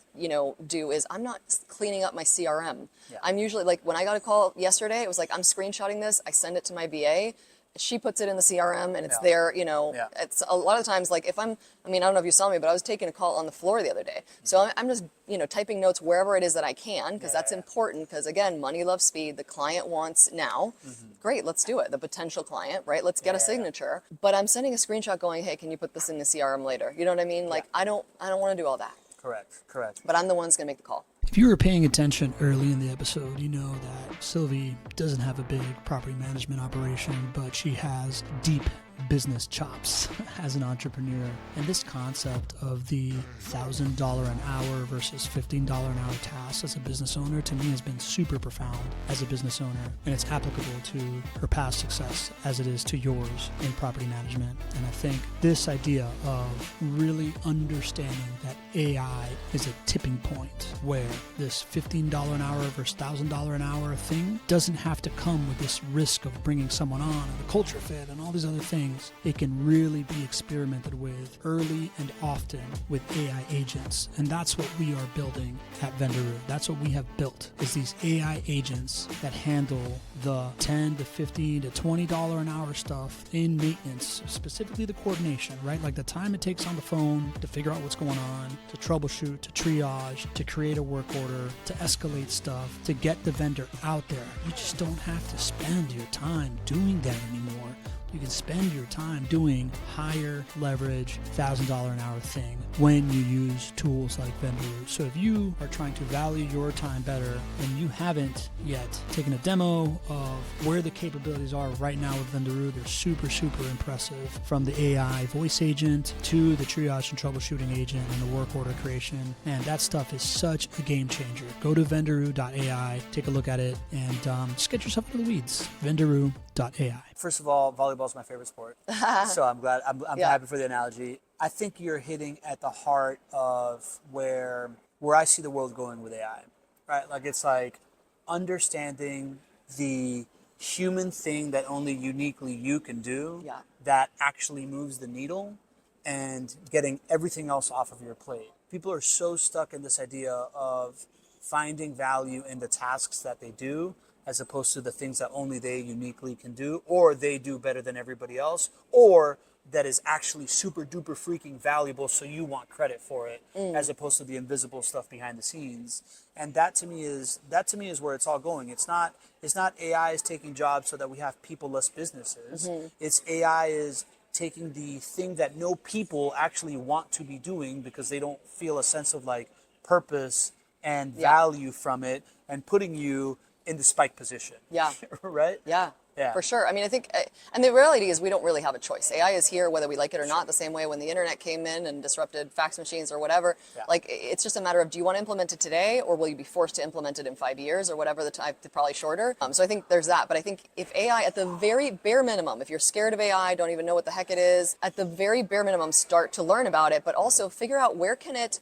do is, I'm not cleaning up my CRM. Yeah. I'm usually, like, when I got a call yesterday, it was like, I'm screenshotting this, I send it to my BA, she puts it in the CRM, and it's there, It's a lot of times, like, I don't know if you saw me, but I was taking a call on the floor the other day. So I'm just, typing notes wherever it is that I can, because that's important, because again, money loves speed. The client wants now. Great, let's do it. The potential client, right? Let's get a signature. But I'm sending a screenshot going, hey, can you put this in the CRM later? You know what I mean? Like, I don't want to do all that. Correct. But I'm the one that's going to make the call. If you were paying attention early in the episode, you know that Sylvie doesn't have a big property management operation, but she has deep business chops as an entrepreneur. And this concept of the $1,000 an hour versus $15 an hour task as a business owner, to me, has been super profound as a business owner. And it's applicable to her past success as it is to yours in property management. And I think this idea of really understanding that AI is a tipping point where this $15 an hour versus $1,000 an hour thing doesn't have to come with this risk of bringing someone on and the culture fit and all these other things. It can really be experimented with early and often with AI agents. And that's what we are building at Vendoroo. That's what we have built, is these AI agents that handle the $10 to $15 to $20 an hour stuff in maintenance, specifically the coordination, right? Like the time it takes on the phone to figure out what's going on, to troubleshoot, to triage, to create a work order, to escalate stuff, to get the vendor out there. You just don't have to spend your time doing that anymore. You can spend your time doing higher leverage $1,000 an hour thing when you use tools like Vendoroo. So if you are trying to value your time better and you haven't yet taken a demo of where the capabilities are right now with Vendoroo, they're super, super impressive. From the AI voice agent to the triage and troubleshooting agent and the work order creation. And that stuff is such a game changer. Go to vendoroo.ai, take a look at it, and just get yourself into the weeds. Vendoroo.ai. First of all, volleyball is my favorite sport, so I'm glad. I'm happy for the analogy. I think you're hitting at the heart of where I see the world going with AI, right? Like, it's like understanding the human thing that only uniquely you can do, that actually moves the needle, and getting everything else off of your plate. People are so stuck in this idea of finding value in the tasks that they do, as opposed to the things that only they uniquely can do, or they do better than everybody else, or that is actually super duper freaking valuable, so you want credit for it, as opposed to the invisible stuff behind the scenes. And that to me is where it's all going. It's not AI is taking jobs so that we have people-less businesses. It's AI is taking the thing that no people actually want to be doing because they don't feel a sense of like purpose and value from it, and putting you in the spike position. Yeah. Right? Yeah. Yeah. For sure. I mean, I think, and the reality is we don't really have a choice. AI is here whether we like it or not, the same way when the internet came in and disrupted fax machines or whatever. Yeah. Like, it's just a matter of, do you want to implement it today, or will you be forced to implement it in 5 years or whatever the time, probably shorter. So I think there's that. But I think if AI, at the very bare minimum, if you're scared of AI, don't even know what the heck it is, at the very bare minimum, start to learn about it, but also figure out where can it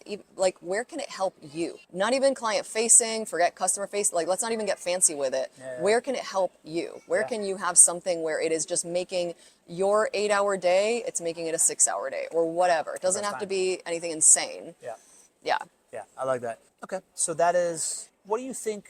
help you? Not even client facing, forget customer facing, like let's not even get fancy with it. Yeah. Where can it help you? Where Yeah. can you have something where it is just making your 8-hour day, it's making it a 6-hour day or whatever. It doesn't That's have to fine. be anything insane. Yeah. Yeah. Yeah. I like that. Okay. So that is, what do you think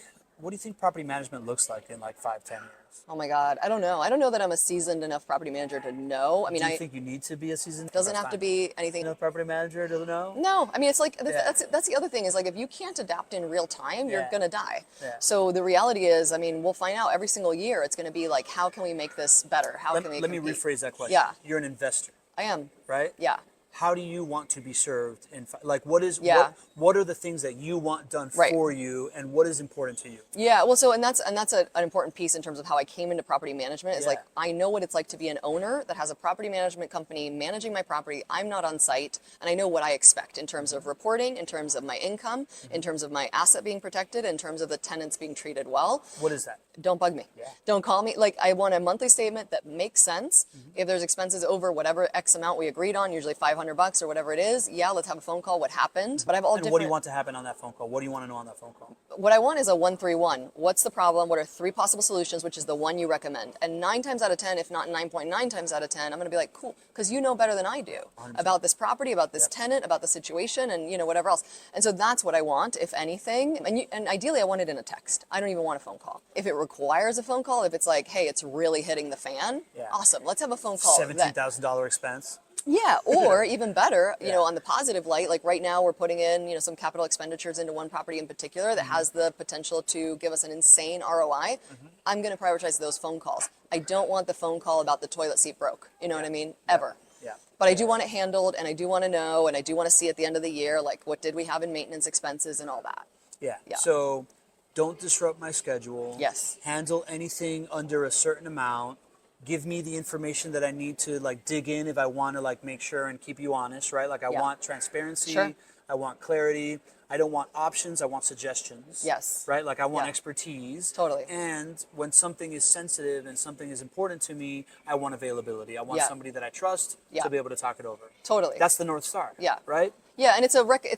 property management looks like in like 5-10 years? Oh my God. I don't know. I don't know that I'm a seasoned enough property manager to know. I mean, Do you think you need to be a seasoned? doesn't That's have to fine. be anything. Enough property manager to know? No, I mean, it's like Yeah. that's the other thing is like if you can't adapt in real time, you're Yeah. gonna die. Yeah. So the reality is, I mean, we'll find out every single year. It's gonna be like, how can we make this better? How can we? Let me compete? rephrase that question. Yeah. You're an investor, I am. right? Yeah. How do you want to be served like Yeah. what are the things that you want done Right. for you, and what is important to you? Yeah, well, so and that's an important piece in terms of how I came into property management. Is Yeah. like I know what it's like to be an owner that has a property management company managing my property. I'm not on site, and I know what I expect in terms of reporting, in terms of my income, in terms of my asset being protected, in terms of the tenants being treated well. What is that? Don't bug me. Yeah. Don't call me. Like, I want a monthly statement that makes sense. Mm-hmm. If there's expenses over whatever X amount we agreed on, usually $500 or whatever it is, yeah, let's have a phone call. What happened? But I have all And different. what do you want to happen on that phone call? What do you want to know on that phone call? What I want is a 1-3-1. What's the problem? What are 3 possible solutions? Which is the one you recommend. And 9 times out of 10, if not 9.9 times out of 10, I'm going to be like, cool, because you know better than I do 100%. about this property, about this tenant, about the situation, and whatever else. And so that's what I want, if anything. And ideally, I want it in a text. I don't even want a phone call. If it requires a phone call, if it's like, hey, it's really hitting the fan, Yeah. awesome. Let's have a phone call. $17,000 expense. Yeah, or even better, Yeah. on the positive light, like right now we're putting in, some capital expenditures into one property in particular that has the potential to give us an insane ROI. I'm going to prioritize those phone calls. I don't want the phone call about the toilet seat broke. You know what I mean? Ever. Yeah. But I do want it handled, and I do want to know, and I do want to see at the end of the year, like what did we have in maintenance expenses and all that. Yeah. Yeah. So don't disrupt my schedule. Yes. Handle anything under a certain amount. Give me the information that I need to like dig in if I want to like make sure and keep you honest, right? Like I Yeah. want transparency. Sure. I want clarity. I don't want options. I want suggestions. Yes. Right? Like I want Yeah. expertise. Totally. And when something is sensitive and something is important to me, I want availability. I want Yeah. somebody that I trust Yeah. to be able to talk it over. Totally. That's the North Star. Yeah. Right? Yeah, and it's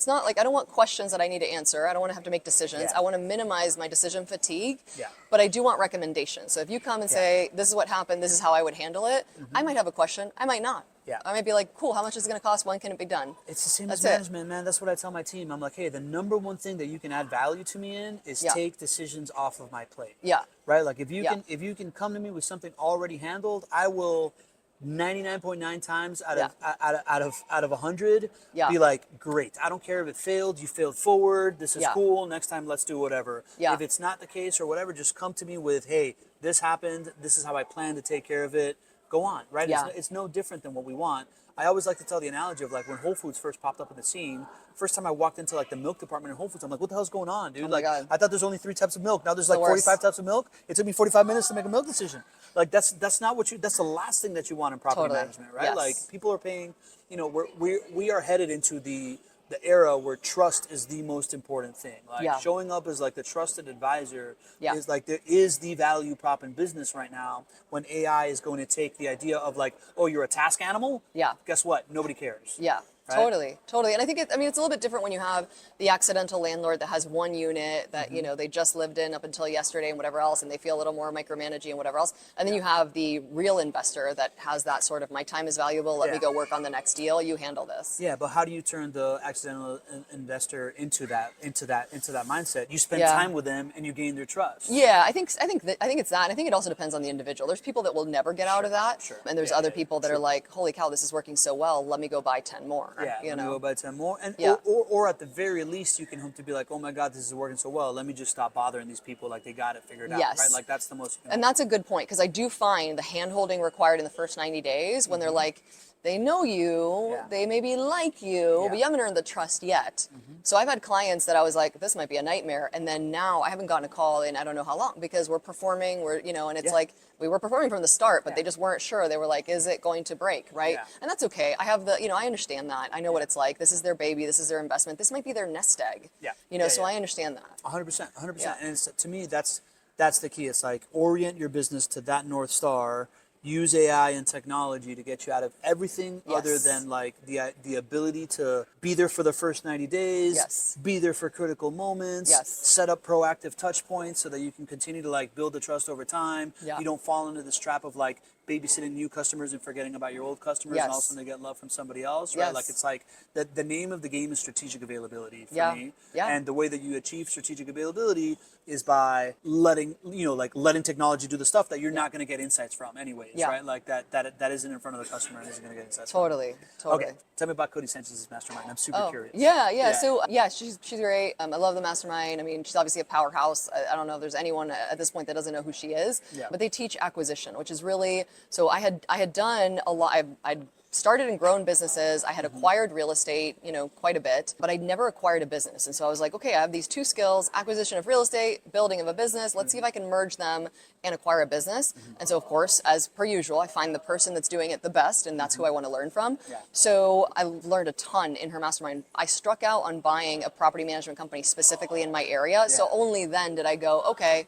not like I don't want questions that I need to answer. I don't want to have to make decisions. Yeah. I want to minimize my decision fatigue. Yeah. But I do want recommendations. So if you come and say, this is what happened, this is how I would handle it, I might have a question. I might not. Yeah. I might be like, cool, how much is it going to cost? When can it be done? It's the same That's as it. management, man. That's what I tell my team. I'm like, hey, the number one thing that you can add value to me in is Yeah. take decisions off of my plate. Yeah. Right? Like if you Yeah. can come to me with something already handled, I will 99.9 times out of 100 Yeah. be like, great. I don't care if it failed, you failed forward, this is Yeah. cool, next time let's do whatever. Yeah. If it's not the case or whatever, just come to me with, hey, this happened, this is how I plan to take care of it. Go on, right? Yeah. It's no different than what we want. I always like to tell the analogy of like when Whole Foods first popped up in the scene. First time I walked into like the milk department in Whole Foods, I'm like, what the hell's going on, dude? Oh my Like, God. I thought there's only 3 types of milk. Now there's like The worst. 45 types of milk. It took me 45 minutes to make a milk decision. Like that's not what that's the last thing that you want in property Totally. management, right? Yes. Like people are paying, we are headed into the era where trust is the most important thing. Like Yeah. showing up as like the trusted advisor Yeah. is like there is the value prop in business right now when AI is going to take the idea of like, oh, you're a task animal? Yeah. Guess what? Nobody cares. Yeah, Right? totally. And I think it's a little bit different when you have the accidental landlord that has one unit that, they just lived in up until yesterday and whatever else, and they feel a little more micromanaging and whatever else. And then you have the real investor that has that sort of, my time is valuable, let me Yeah. go work on the next deal, you handle this. Yeah, but how do you turn the accidental investor into that mindset? You spend Yeah. time with them and you gain their trust. Yeah, I think it's that. And I think it also depends on the individual. There's people that will never get out of that. Sure. And there's Yeah, other yeah, people that true. are like, holy cow, this is working so well, let me go buy 10 more. Yeah, you let me know. go buy 10 more. And Yeah. or at the very least you can hope to be like, oh my God, this is working so well. Let me just stop bothering these people like they got it figured out. Yes. Right? Like that's the most you can And that's a good point, because I do find the hand-holding required in the first 90 days when they're like, they know you, Yeah. they maybe like you, Yeah. but you haven't earned the trust yet. So I've had clients that I was like, this might be a nightmare. And then now I haven't gotten a call in I don't know how long because we're performing, and it's Yeah. like, we were performing from the start, but Yeah. they just weren't sure. They were like, is it going to break, right? Yeah. And that's okay. I have I understand that. I know what it's like. This is their baby. This is their investment. This might be their nest egg. Yeah. So I understand that. 100%, 100%. Yeah. And to me, that's the key. It's like orient your business to that North Star. Use AI and technology to get you out of everything other Yes. than like the ability to be there for the first 90 days, Yes. be there for critical moments, Yes. set up proactive touch points so that you can continue to like build the trust over time. Yeah. You don't fall into this trap of like babysitting new customers and forgetting about your old customers and all of a Yes. sudden they get love from somebody else, right? Yes. Like it's like the name of the game is strategic availability for Yeah. me. Yeah. And the way that you achieve strategic availability is by letting technology do the stuff that you're not going to get insights from anyways, Yeah. right? Like that isn't in front of the customer and isn't going to get insights Totally. from. Okay, tell me about Cody Sanchez's mastermind. I'm super curious. Yeah. So she's great. I love the mastermind. I mean, she's obviously a powerhouse. I don't know if there's anyone at this point that doesn't know who she is. Yeah. But they teach acquisition, which is really. So I had done a lot. I'd started and grown businesses. I had acquired real estate, quite a bit, but I'd never acquired a business. And so I was like, okay, I have these two skills: acquisition of real estate, building of a business. Let's see if I can merge them and acquire a business. And so, of course, as per usual, I find the person that's doing it the best, and that's who I want to learn from. Yeah. So I learned a ton in her mastermind. I struck out on buying a property management company specifically in my area. So only then did I go, okay,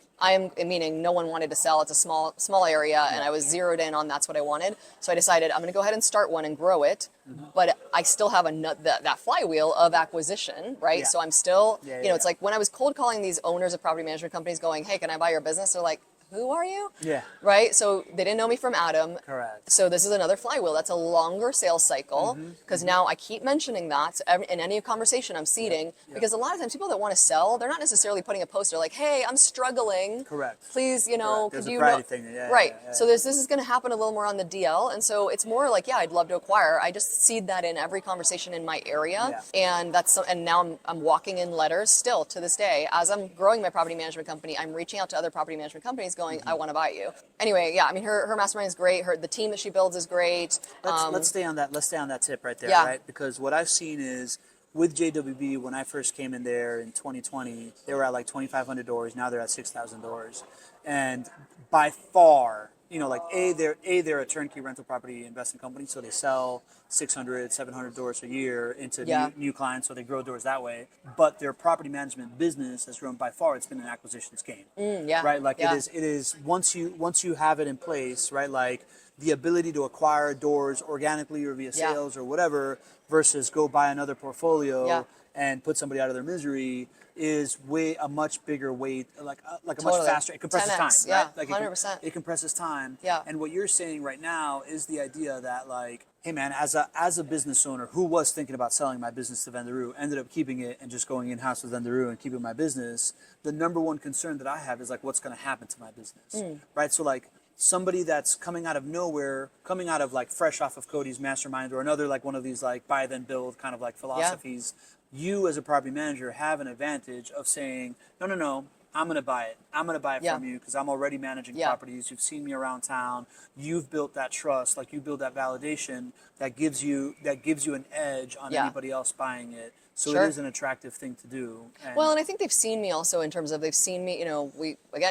meaning no one wanted to sell. It's a small area, and I was zeroed in on that's what I wanted. So I decided I'm going to go ahead and start one and grow it. But I still have that flywheel of acquisition, right? Yeah. So I'm still, Yeah. it's like when I was cold calling these owners of property management companies going, hey, can I buy your business? They're like, who are you? Yeah. Right? So they didn't know me from Adam. Correct. So this is another flywheel. That's a longer sales cycle because now I keep mentioning that in any conversation I'm seeding because a lot of times people that want to sell, they're not necessarily putting a poster like, hey, I'm struggling. Correct. Please, Correct. could There's a you priority thing. Yeah, right. yeah. So this is going to happen a little more on the DL. And so it's more like, I'd love to acquire. I just seed that in every conversation in my area. Yeah. And now I'm walking in letters still to this day. As I'm growing my property management company, I'm reaching out to other property management companies going, I want to buy you. Anyway, I mean, her mastermind is great. The team that she builds is great. Let's stay on that. Let's stay on that tip right there, Yeah. right? Because what I've seen is with JWB, when I first came in there in 2020, they were at like 2,500 doors. Now they're at 6,000 doors, and by far, they're a turnkey rental property investment company, so they sell 600, 700 doors a year into new clients, so they grow doors that way. But their property management business has grown by far. It's been an acquisitions game, right? Like it is once you have it in place, right? Like the ability to acquire doors organically or via sales or whatever versus go buy another portfolio and put somebody out of their misery is a much bigger weight, like a much faster. It compresses 10x, time, right? Like 100%. it compresses time. Yeah. And what you're saying right now is the idea that like, hey man, as a business owner who was thinking about selling my business to Vendoroo, ended up keeping it and just going in house with Vendoroo and keeping my business. The number one concern that I have is like, what's going to happen to my business, right? So like, somebody that's coming out of nowhere, coming out of like fresh off of Cody's mastermind or another like one of these like buy then build kind of like philosophies, you as a property manager have an advantage of saying, no, I'm going to buy it. I'm going to buy it from you because I'm already managing properties. You've seen me around town. You've built that trust, like you build that validation that gives you an edge on anybody else buying it. So it is an attractive thing to do. And I think they've seen me also in terms of they've seen me,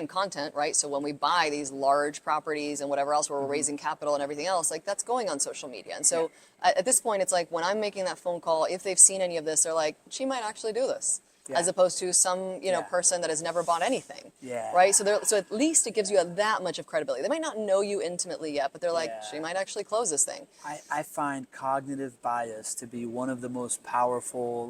content, right? So when we buy these large properties and whatever else where we're raising capital and everything else, like that's going on social media. And so at this point, it's like when I'm making that phone call, if they've seen any of this, they're like, she might actually do this. As opposed to some, person that has never bought anything. Yeah. Right? So at least it gives you that much of credibility. They might not know you intimately yet, but they're like, she might actually close this thing. I find cognitive bias to be one of the most powerful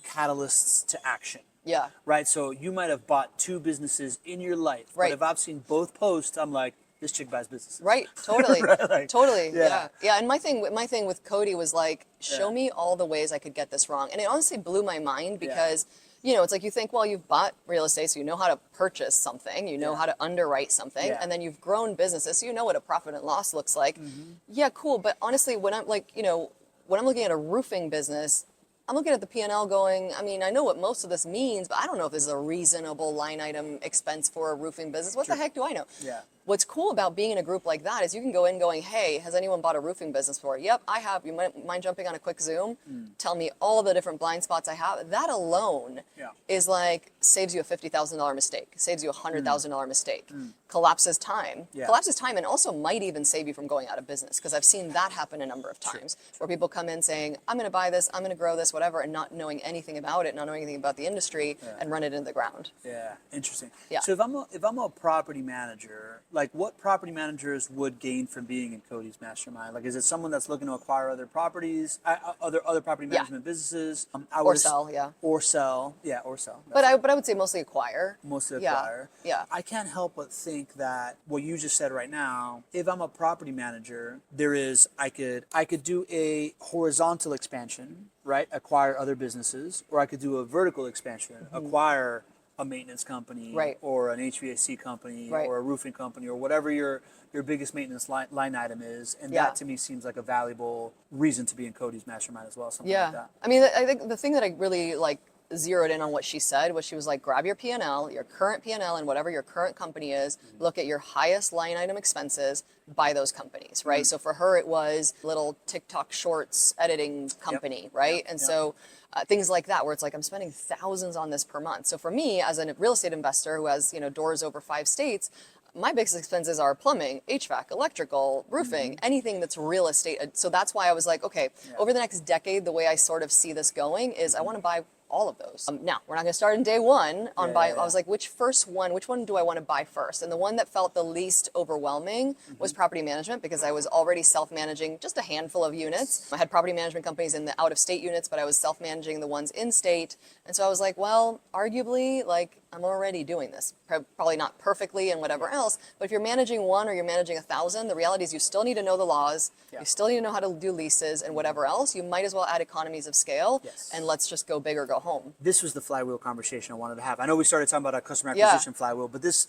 catalysts to action. Yeah. Right? So you might have bought 2 businesses in your life. Right. But if I've seen both posts, I'm like, this chick buys businesses. Right, totally, Right, like, totally, yeah. yeah. And my thing with Cody was like, show me all the ways I could get this wrong, and it honestly blew my mind because, it's like you think, well, you've bought real estate, so you know how to purchase something, you know how to underwrite something, and then you've grown businesses, so you know what a profit and loss looks like. Yeah, cool. But honestly, when I'm like, when I'm looking at a roofing business, I'm looking at the P&L going, I mean, I know what most of this means, but I don't know if this is a reasonable line item expense for a roofing business. What the heck do I know? Yeah. what's cool about being in a group like that is you can go in going, hey, has anyone bought a roofing business before? Yep, I have. You mind jumping on a quick Zoom? Tell me all the different blind spots I have. That alone is like, saves you a $50,000 mistake, saves you a $100,000 mistake, collapses time, and also might even save you from going out of business. Because I've seen that happen a number of times where people come in saying, I'm going to buy this, I'm going to grow this, whatever, and not knowing anything about it, not knowing anything about the industry, and run it into the ground. Yeah, interesting. Yeah. So if I'm a property manager, like what property managers would gain from being in Cody's mastermind? Like, is it someone that's looking to acquire other properties, other property management businesses, Or sell. or sell. But I would say mostly acquire. Mostly acquire. Yeah. I can't help but think that what you just said right now, if I'm a property manager, I could do a horizontal expansion, right? Acquire other businesses, or I could do a vertical expansion, acquire a maintenance company, or an HVAC company, or a roofing company, or whatever your biggest maintenance line item is. And that to me seems like a valuable reason to be in Cody's mastermind as well. Something like that. I mean, I think the thing that I really zeroed in on what she said was she was like, grab your P&L, your current P&L, and whatever your current company is, look at your highest line item expenses, buy those companies, right? So for her, it was little TikTok shorts editing company, right? And so things like that, where it's like, I'm spending thousands on this per month. So for me, as a real estate investor who has, doors over 5 states, my biggest expenses are plumbing, HVAC, electrical, roofing, anything that's real estate. So that's why I was like, okay, over the next decade, the way I sort of see this going is I want to buy all of those. Now, we're not going to start in day one on buying. I was like, which one do I want to buy first? And the one that felt the least overwhelming was property management, because I was already self-managing just a handful of units. I had property management companies in the out-of-state units, but I was self-managing the ones in-state. And so I was like, well, arguably, I'm already doing this. Probably not perfectly and whatever else, but if you're managing one or you're managing 1,000, the reality is you still need to know the laws, you still need to know how to do leases and whatever else. You might as well add economies of scale, and let's just go big or go home. This was the flywheel conversation I wanted to have. I know we started talking about a customer acquisition flywheel, but this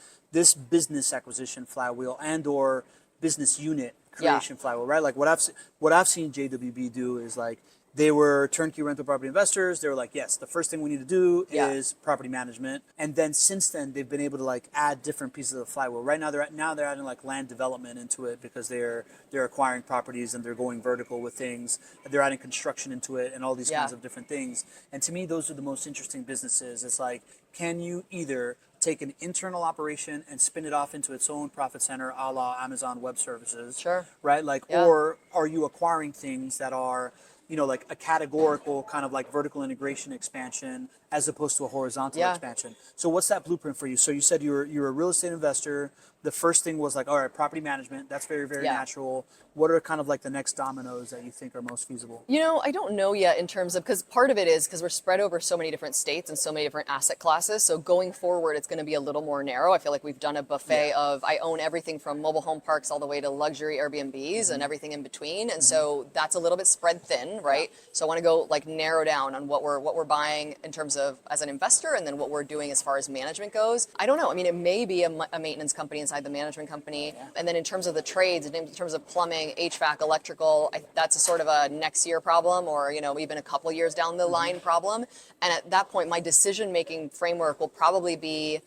business acquisition flywheel and or business unit creation flywheel, right? Like what I've seen JWB do is like, they were turnkey rental property investors. They were like, yes, the first thing we need to do is property management. And then since then, they've been able to add different pieces of the flywheel. Right now, they're adding land development into it, because they're acquiring properties and they're going vertical with things. They're adding construction into it and all these kinds of different things. And to me, those are the most interesting businesses. It's like, can you either take an internal operation and spin it off into its own profit center, a la Amazon Web Services, right? Or are you acquiring things that are like a categorical kind of vertical integration expansion as opposed to a horizontal expansion. So what's that blueprint for you? So you said you're a real estate investor. The first thing was all right, property management. That's very, very natural. What are kind of the next dominoes that you think are most feasible? I don't know yet in terms of, because part of it is because we're spread over so many different states and so many different asset classes. So going forward, it's going to be a little more narrow. I feel like we've done a buffet of, I own everything from mobile home parks all the way to luxury Airbnbs and everything in between. And so that's a little bit spread thin, right? So I want to go narrow down on what we're buying in terms of as an investor, and then what we're doing as far as management goes. I don't know. I mean, it may be a maintenance company inside the management company. And then in terms of the trades, in terms of plumbing, HVAC, electrical, that's a sort of a next year problem, or, even a couple years down the line problem. And at that point, my decision-making framework will probably be,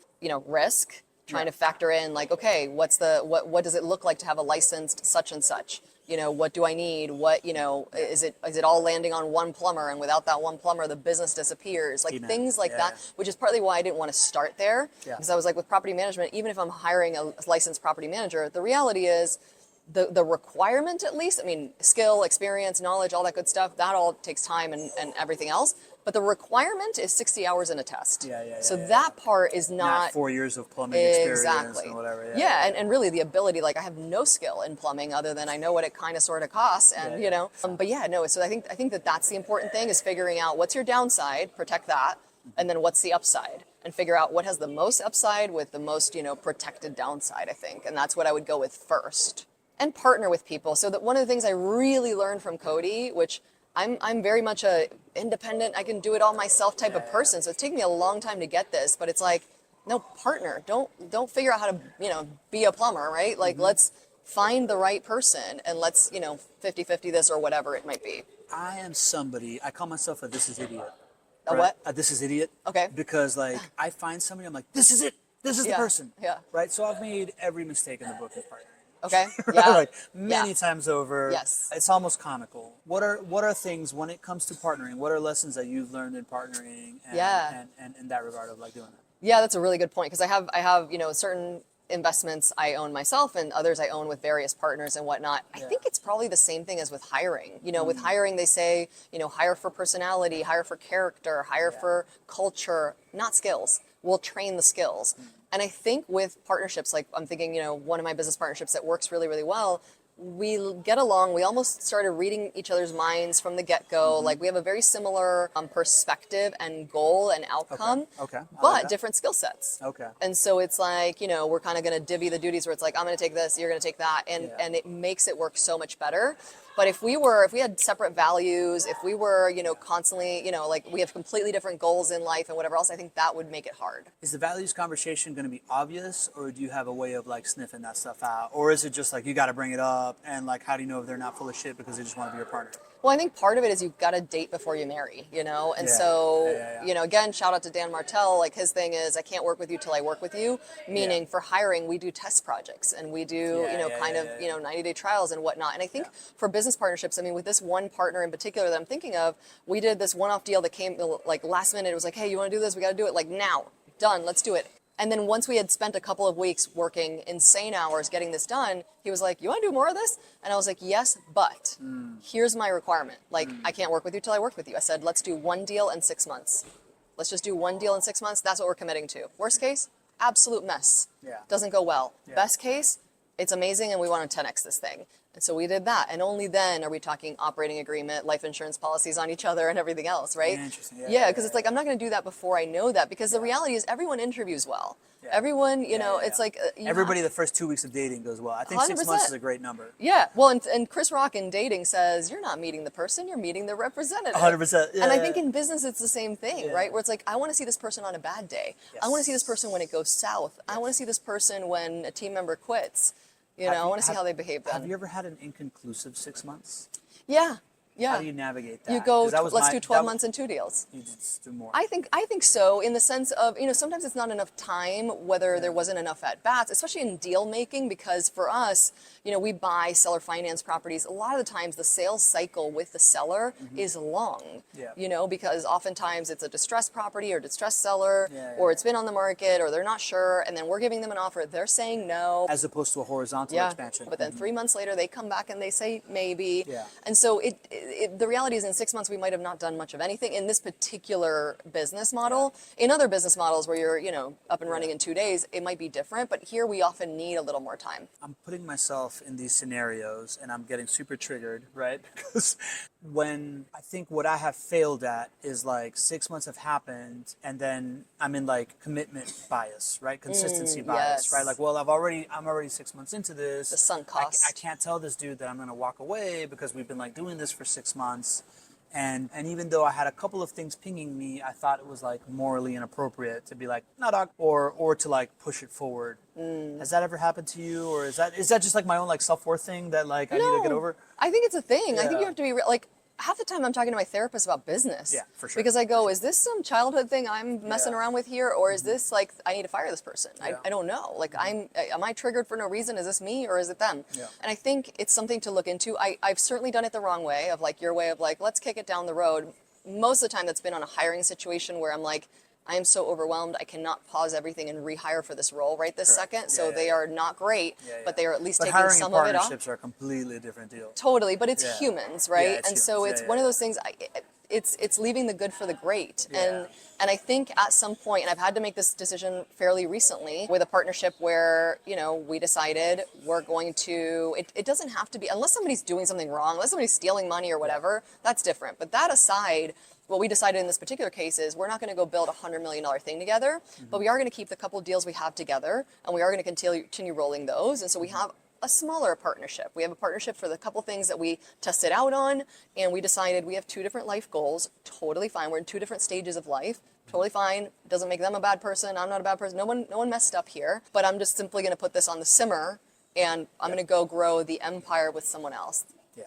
risk, trying to factor in okay, what does it look like to have a licensed such and such? What do I need? Is it all landing on one plumber, and without that one plumber, the business disappears? Things like that, which is partly why I didn't want to start there. Because I was with property management, even if I'm hiring a licensed property manager, the reality is the requirement, at least, I mean, skill, experience, knowledge, all that good stuff, that all takes time and everything else. But the requirement is 60 hours in a test. So that part is not 4 years of plumbing experience and whatever. And really the ability, I have no skill in plumbing other than I know what it kind of sort of costs, and so I think that's the important thing, is figuring out what's your downside, protect that, and then what's the upside, and figure out what has the most upside with the most protected downside, I think. And that's what I would go with first. And partner with people. So that one of the things I really learned from Cody, which I'm very much a independent, I can do it all myself type of person. So it's taken me a long time to get this, but it's no, partner. Don't figure out how to, be a plumber, right? Let's find the right person, and let's, 50-50 this or whatever it might be. I call myself a this is idiot. A what? A this is idiot. Okay. Because I find somebody, I'm like, this is it. This is the Yeah, person. yeah. Right. So I've made every mistake in the book of partnering. Okay. Right? Yeah. Like many Yeah. times over. Yes. It's almost comical. What are things when it comes to partnering? What are lessons that you've learned in partnering and Yeah. and in that regard of like doing that? Yeah, that's a really good point because I have certain investments I own myself and others I own with various partners and whatnot. I think it's probably the same thing as with hiring. With hiring they say, hire for personality, hire for character, hire for culture, not skills. We'll train the skills. And I think with partnerships, like I'm thinking, one of my business partnerships that works really, really well, we get along. We almost started reading each other's minds from the get-go. Like we have a very similar perspective and goal and outcome, Okay. I like but that. different skill sets. Okay. And so it's like, we're kind of going to divvy the duties where it's like, I'm going to take this, you're going to take that. And it makes it work so much better. But if we had separate values, if we were, constantly, like we have completely different goals in life and whatever else, I think that would make it hard. Is the values conversation going to be obvious, or do you have a way of like sniffing that stuff out, or is it just like you got to bring it up, and like how do you know if they're not full of shit because they just want to be your partner? Well, I think part of it is you've got to date before you marry, And Yeah. so, Yeah. Again, shout out to Dan Martell. Like his thing is, I can't work with you till I work with you. Meaning for hiring, we do test projects and we do, 90-day trials and whatnot. And I think for business partnerships, I mean, with this one partner in particular that I'm thinking of, we did this one-off deal that came like last minute. It was like, hey, you want to do this? We got to do it like now. Done. Let's do it. And then once we had spent a couple of weeks working insane hours getting this done, he was like, you want to do more of this? And I was like, yes, but here's my requirement. Like, I can't work with you till I work with you. I said, let's do one deal in 6 months. Let's just do one deal in 6 months. That's what we're committing to. Worst case, absolute mess. Yeah. Doesn't go well. Yeah. Best case, it's amazing and we want to 10x this thing. And so we did that. And only then are we talking operating agreement, life insurance policies on each other and everything else, right? Interesting. Yeah, because it's like, I'm not going to do that before I know that, because the reality is everyone interviews well. Yeah. Everyone, it's like... everybody the first 2 weeks of dating goes well. I think 6 months is a great number. Yeah, well, and Chris Rock in Dating says, you're not meeting the person, you're meeting the representative. 100%. Yeah, and I think in business it's the same thing, right? Where it's like, I want to see this person on a bad day. Yes. I want to see this person when it goes south. I want to see this person when a team member quits. I want to see how they behave then. Have you ever had an inconclusive 6 months? Yeah. How do you navigate that? You go, 'Cause let's do 12 months and 2 deals. You just do more. I think so, in the sense of, sometimes it's not enough time, whether there wasn't enough at bats, especially in deal making, because for us, we buy seller finance properties. A lot of the times the sales cycle with the seller is long, because oftentimes it's a distressed property or distressed seller, or it's been on the market, or they're not sure, and then we're giving them an offer. They're saying no. As opposed to a horizontal expansion. But then 3 months later, they come back and they say maybe. Yeah. And so the reality is in 6 months, we might have not done much of anything in this particular business model. In other business models where you're, up and running in 2 days, it might be different. But here we often need a little more time. I'm putting myself in these scenarios and I'm getting super triggered, right? Because when I think what I have failed at is like 6 months have happened and then I'm in like commitment bias, right? Consistency bias, yes. right? Like, well, I'm already 6 months into this. The sunk costs. I can't tell this dude that I'm going to walk away because we've been like doing this for 6 months. And even though I had a couple of things pinging me, I thought it was like morally inappropriate to be like, no, doc, or to like push it forward. Has that ever happened to you, or is that just like my own like self-worth thing that like I need to get over? I think it's a thing. I think Yeah. you have to be like. Half the time I'm talking to my therapist about business. Yeah, for sure. Because I go, is this some childhood thing I'm messing Yeah. around with here? Or is this like, I need to fire this person? Yeah. I don't know. Like, am I triggered for no reason? Is this me or is it them? Yeah. And I think it's something to look into. I've certainly done it the wrong way, of like your way of like, let's kick it down the road. Most of the time that's been on a hiring situation where I'm like, I am so overwhelmed, I cannot pause everything and rehire for this role right this Correct. second. Yeah, So yeah, they yeah. are not great, but they are at least But taking hiring some and of it off. partnerships are a completely different deal. Totally, but it's Yeah. humans, right? Yeah, it's and so humans. it's Yeah, one yeah. of those things. It's leaving the good for the great, Yeah. and I think at some point, and I've had to make this decision fairly recently with a partnership where we decided we're going to. It doesn't have to be, unless somebody's doing something wrong, unless somebody's stealing money or whatever. That's different. But that aside. What we decided in this particular case is we're not going to go build $100 million thing together, but we are going to keep the couple of deals we have together, and we are going to continue rolling those. And so we have a smaller partnership. We have a partnership for the couple things that we tested out on, and we decided we have 2 different life goals. Totally fine. We're in 2 different stages of life. Totally fine. Doesn't make them a bad person. I'm not a bad person. No one messed up here. But I'm just simply going to put this on the simmer, and I'm going to go grow the empire with someone else. Yeah.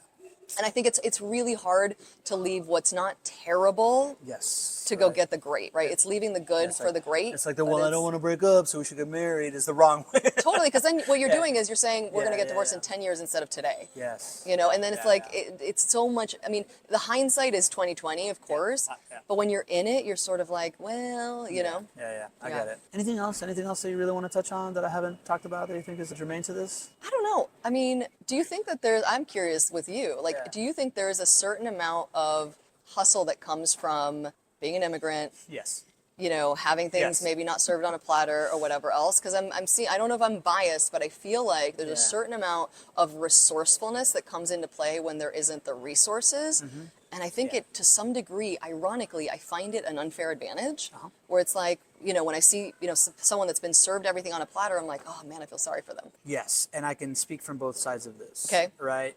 And I think it's really hard to leave what's not terrible Yes. to go get the great, right? It's leaving the good for the great. It's like I don't want to break up, so we should get married is the wrong way. Totally, because then what you're doing is you're saying we're going to get divorced yeah. in 10 years instead of today. Yes. You know, and then it's like it's so much. I mean, the hindsight is 2020, of course, but when you're in it, you're sort of like, well, you know. Yeah. I get it. Anything else? Anything else that you really want to touch on that I haven't talked about that you think is germane to this? I don't know. I mean, do you think that I'm curious with you, like, do you think there is a certain amount of hustle that comes from being an immigrant? Yes. You know, having things maybe not served on a platter or whatever else. Because I'm seeing, I don't know if I'm biased, but I feel like there's a certain amount of resourcefulness that comes into play when there isn't the resources. And I think it, to some degree, ironically, I find it an unfair advantage where it's like, you know, when I see, you know, someone that's been served everything on a platter, I'm like, oh man, I feel sorry for them. Yes. And I can speak from both sides of this. Okay. Right.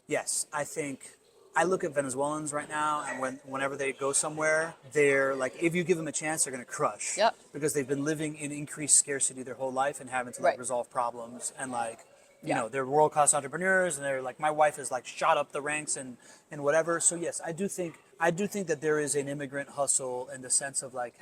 Yes, I think I look at Venezuelans right now, and whenever they go somewhere, they're like, if you give them a chance, they're going to crush. Yep. Because they've been living in increased scarcity their whole life and having to like resolve problems, and like, you know, they're world-class entrepreneurs, and they're like, my wife has like shot up the ranks and whatever. So yes, I do think that there is an immigrant hustle in the sense of like,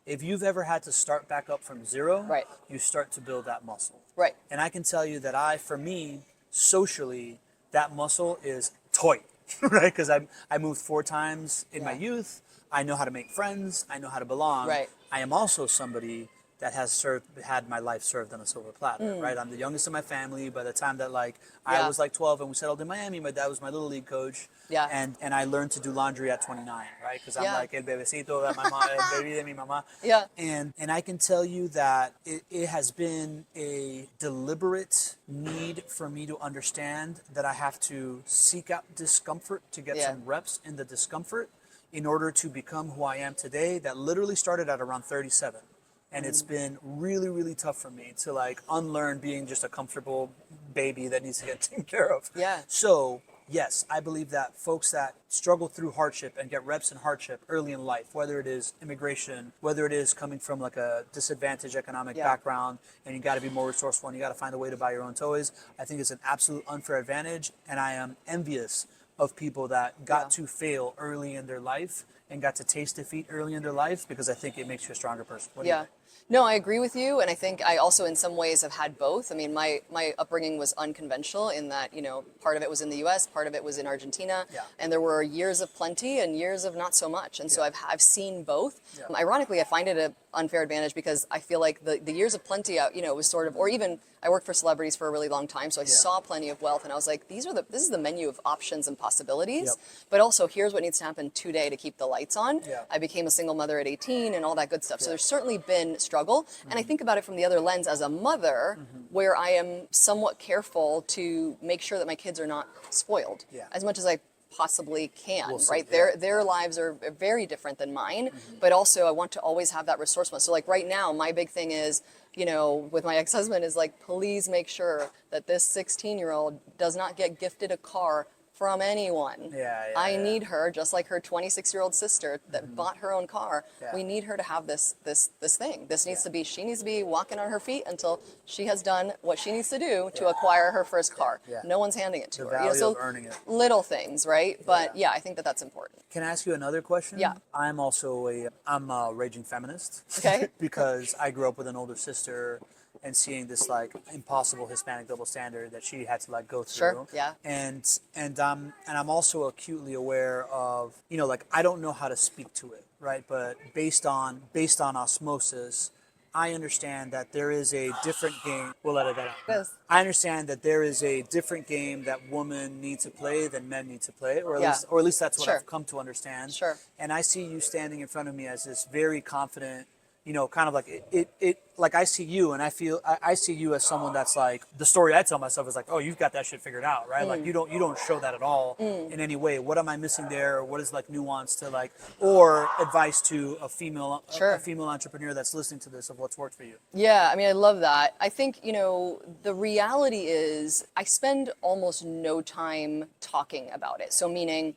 if you've ever had to start back up from zero, you start to build that muscle. Right. And I can tell you that for me, socially, that muscle is toy. Right, because I moved 4 times in my youth. I know how to make friends. I know how to belong. Right. I am also somebody that has had my life served on a silver platter. Right, I'm the youngest in my family. By the time that like I was like 12 and we settled in Miami, my dad was my little league coach. Yeah. And I learned to do laundry at 29. Right, because I'm like el bebecito de mamá, el baby de mi mamá. Yeah. And I can tell you that it has been a deliberate need for me to understand that I have to seek out discomfort to get some reps in the discomfort in order to become who I am today. That literally started at around 37. And it's been really, really tough for me to like unlearn being just a comfortable baby that needs to get taken care of. Yeah. So yes, I believe that folks that struggle through hardship and get reps in hardship early in life, whether it is immigration, whether it is coming from like a disadvantaged economic background, and you got to be more resourceful and you got to find a way to buy your own toys, I think it's an absolute unfair advantage. And I am envious of people that got to fail early in their life and got to taste defeat early in their life, because I think it makes you a stronger person. What do you think? No, I agree with you, and I think I also in some ways have had both. I mean, my upbringing was unconventional in that, you know, part of it was in the US, part of it was in Argentina, and there were years of plenty and years of not so much, and so I've seen both. Ironically, I find it an unfair advantage because I feel like the years of plenty, you know, was sort of, or even I worked for celebrities for a really long time, so I saw plenty of wealth, and I was like, this is the menu of options and possibilities, but also here's what needs to happen today to keep the lights on. I became a single mother at 18 and all that good stuff, so there's certainly been struggle, and I think about it from the other lens as a mother, where I am somewhat careful to make sure that my kids are not spoiled as much as I possibly can, right? Their lives are very different than mine, but also I want to always have that resourcefulness. So like right now, my big thing is, you know, with my ex-husband is like, please make sure that this 16-year-old does not get gifted a car from anyone. I need her, just like her 26-year-old sister that bought her own car. We need her to have this thing. This needs to be, she needs to be walking on her feet until she has done what she needs to do to acquire her first car. No one's handing it to her. The value of earning it. Little things, right? But I think that that's important. Can I ask you another question? Yeah. I'm a raging feminist. Okay. Because I grew up with an older sister and seeing this like impossible Hispanic double standard that she had to like go through. Sure. Yeah. And I'm also acutely aware of, you know, like I don't know how to speak to it, right? But based on osmosis, I understand that there is a different game. We'll let it out. Yes. I understand that there is a different game that women need to play than men need to play, or at least that's what I've come to understand. Sure. And I see you standing in front of me as this very confident, you know, kind of like it like I see you and I feel I see you as someone that's like, the story I tell myself is like, oh, you've got that shit figured out, right? Like you don't show that at all in any way. What am I missing there? What is like nuance to like, or advice to a female entrepreneur that's listening to this of what's worked for you? Yeah, I mean, I love that. I think, you know, the reality is I spend almost no time talking about it. So meaning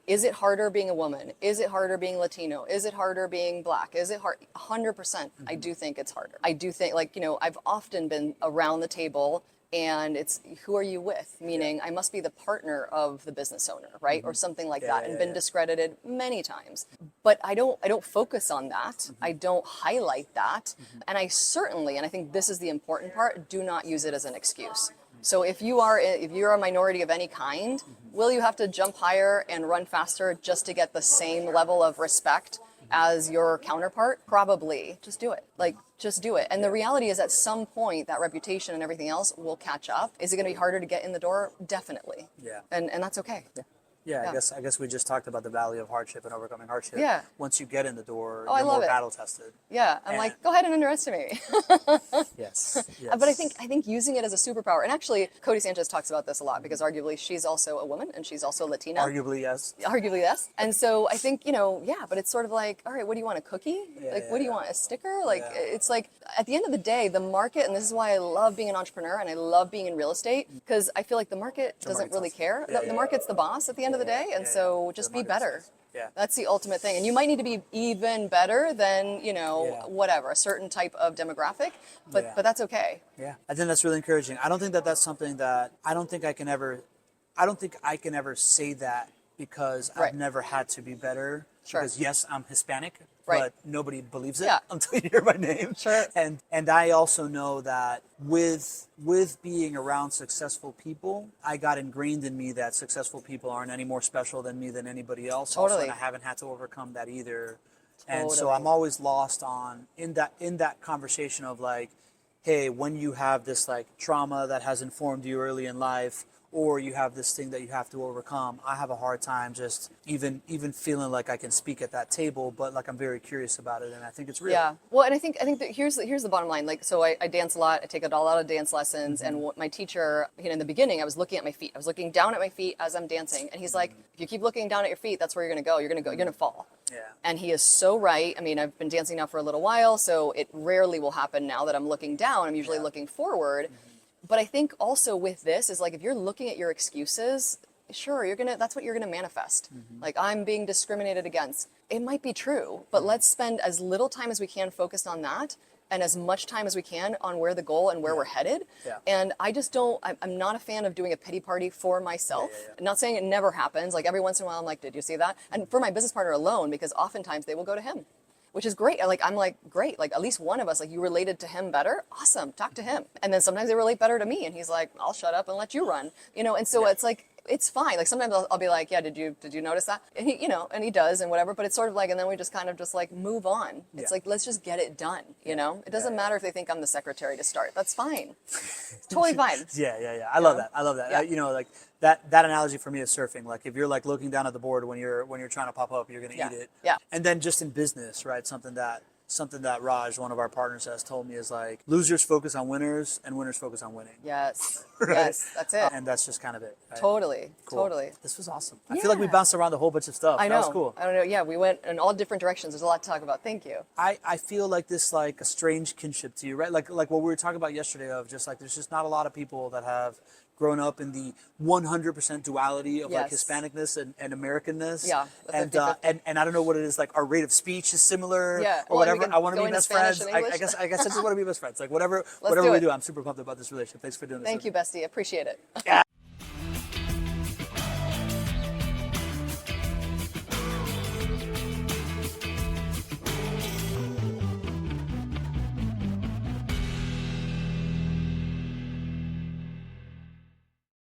is it harder being a woman? Is it harder being Latino? Is it harder being Black? Is it hard? 100%. I do think it's harder. I do think, like, you know, I've often been around the table and it's who are you with? Meaning I must be the partner of the business owner, right? Or something like that, and been discredited many times. But I don't focus on that. I don't highlight that. And I certainly, and I think this is the important part, do not use it as an excuse. So if you're a minority of any kind, will you have to jump higher and run faster just to get the same level of respect as your counterpart? Probably. Just do it. Just do it. And the reality is at some point that reputation and everything else will catch up. Is it going to be harder to get in the door? Definitely. Yeah. And that's okay. Yeah, I guess we just talked about the value of hardship and overcoming hardship. Yeah. Once you get in the door, I you're love more it. battle tested. Yeah. I'm like, go ahead and underestimate me. Yes. But I think using it as a superpower, and actually Cody Sanchez talks about this a lot because arguably she's also a woman and she's also Latina. Arguably, yes. Arguably, yes. And so I think, but it's sort of like, all right, what do you want, a cookie? What do you want, a sticker? It's like, at the end of the day, the market, and this is why I love being an entrepreneur and I love being in real estate, because I feel like the market doesn't really care. The market's the boss at the end of the day, and so just be better. Yeah. That's the ultimate thing. And you might need to be even better than, whatever, a certain type of demographic, but that's okay. Yeah. I think that's really encouraging. I don't think that that's something that, I don't think I can ever say that because I've never had to be better. Sure. Because yes, I'm Hispanic, Right. but nobody believes it until you hear my name. Sure. And I also know that with being around successful people, I got ingrained in me that successful people aren't any more special than me than anybody else. Totally. Also, and I haven't had to overcome that either. And so I'm always lost in that conversation of like, hey, when you have this like trauma that has informed you early in life, or you have this thing that you have to overcome, I have a hard time just even feeling like I can speak at that table, but like I'm very curious about it, and I think it's real. Yeah. Well, and I think that here's the bottom line. Like, so I dance a lot. I take a lot of dance lessons, and what my teacher, in the beginning, I was looking at my feet. I was looking down at my feet as I'm dancing, and he's like, if you keep looking down at your feet, that's where you're gonna go. You're gonna fall. Yeah. And he is so right. I mean, I've been dancing now for a little while, so it rarely will happen now that I'm looking down. I'm usually looking forward. But I think also with this is like, if you're looking at your excuses, sure, that's what you're gonna manifest. Like, I'm being discriminated against. It might be true, but let's spend as little time as we can focused on that and as much time as we can on where the goal and where we're headed. Yeah. And I'm not a fan of doing a pity party for myself. I'm not saying it never happens. Like, every once in a while I'm like, did you see that? And for my business partner alone, because oftentimes they will go to him, which is great. I'm like, great. Like, at least one of us, like, you related to him better. Awesome. Talk to him. And then sometimes they relate better to me. And he's like, I'll shut up and let you run. And so it's like, it's fine. Like, sometimes I'll be like, yeah, did you notice that? And he, and he does and whatever, but it's sort of like, and then we just kind of just like move on. It's like, let's just get it done. It doesn't matter if they think I'm the secretary to start. That's fine. It's totally fine. Yeah. I love that. Yeah. Like that analogy for me is surfing. Like, if you're like looking down at the board when you're trying to pop up, you're going to eat it. Yeah. And then just in business, right? Something that Raj, one of our partners, has told me is like, losers focus on winners and winners focus on winning. Yes. Right? Yes. That's it. And that's just kind of it. Right? Totally. Cool. Totally. This was awesome. I feel like we bounced around a whole bunch of stuff. I know. That was cool. I don't know. Yeah, we went in all different directions. There's a lot to talk about. Thank you. I feel like this, like a strange kinship to you, right? Like what we were talking about yesterday of just like, there's just not a lot of people that have grown up in the 100% duality of like Hispanicness and Americanness. Yeah. And I don't know what it is, like our rate of speech is similar or Well, whatever. I want to be best friends. I guess I just want to be best friends. Like whatever we do, I'm super pumped about this relationship. Thanks for doing this. Thank you, bestie. Appreciate it. Yeah.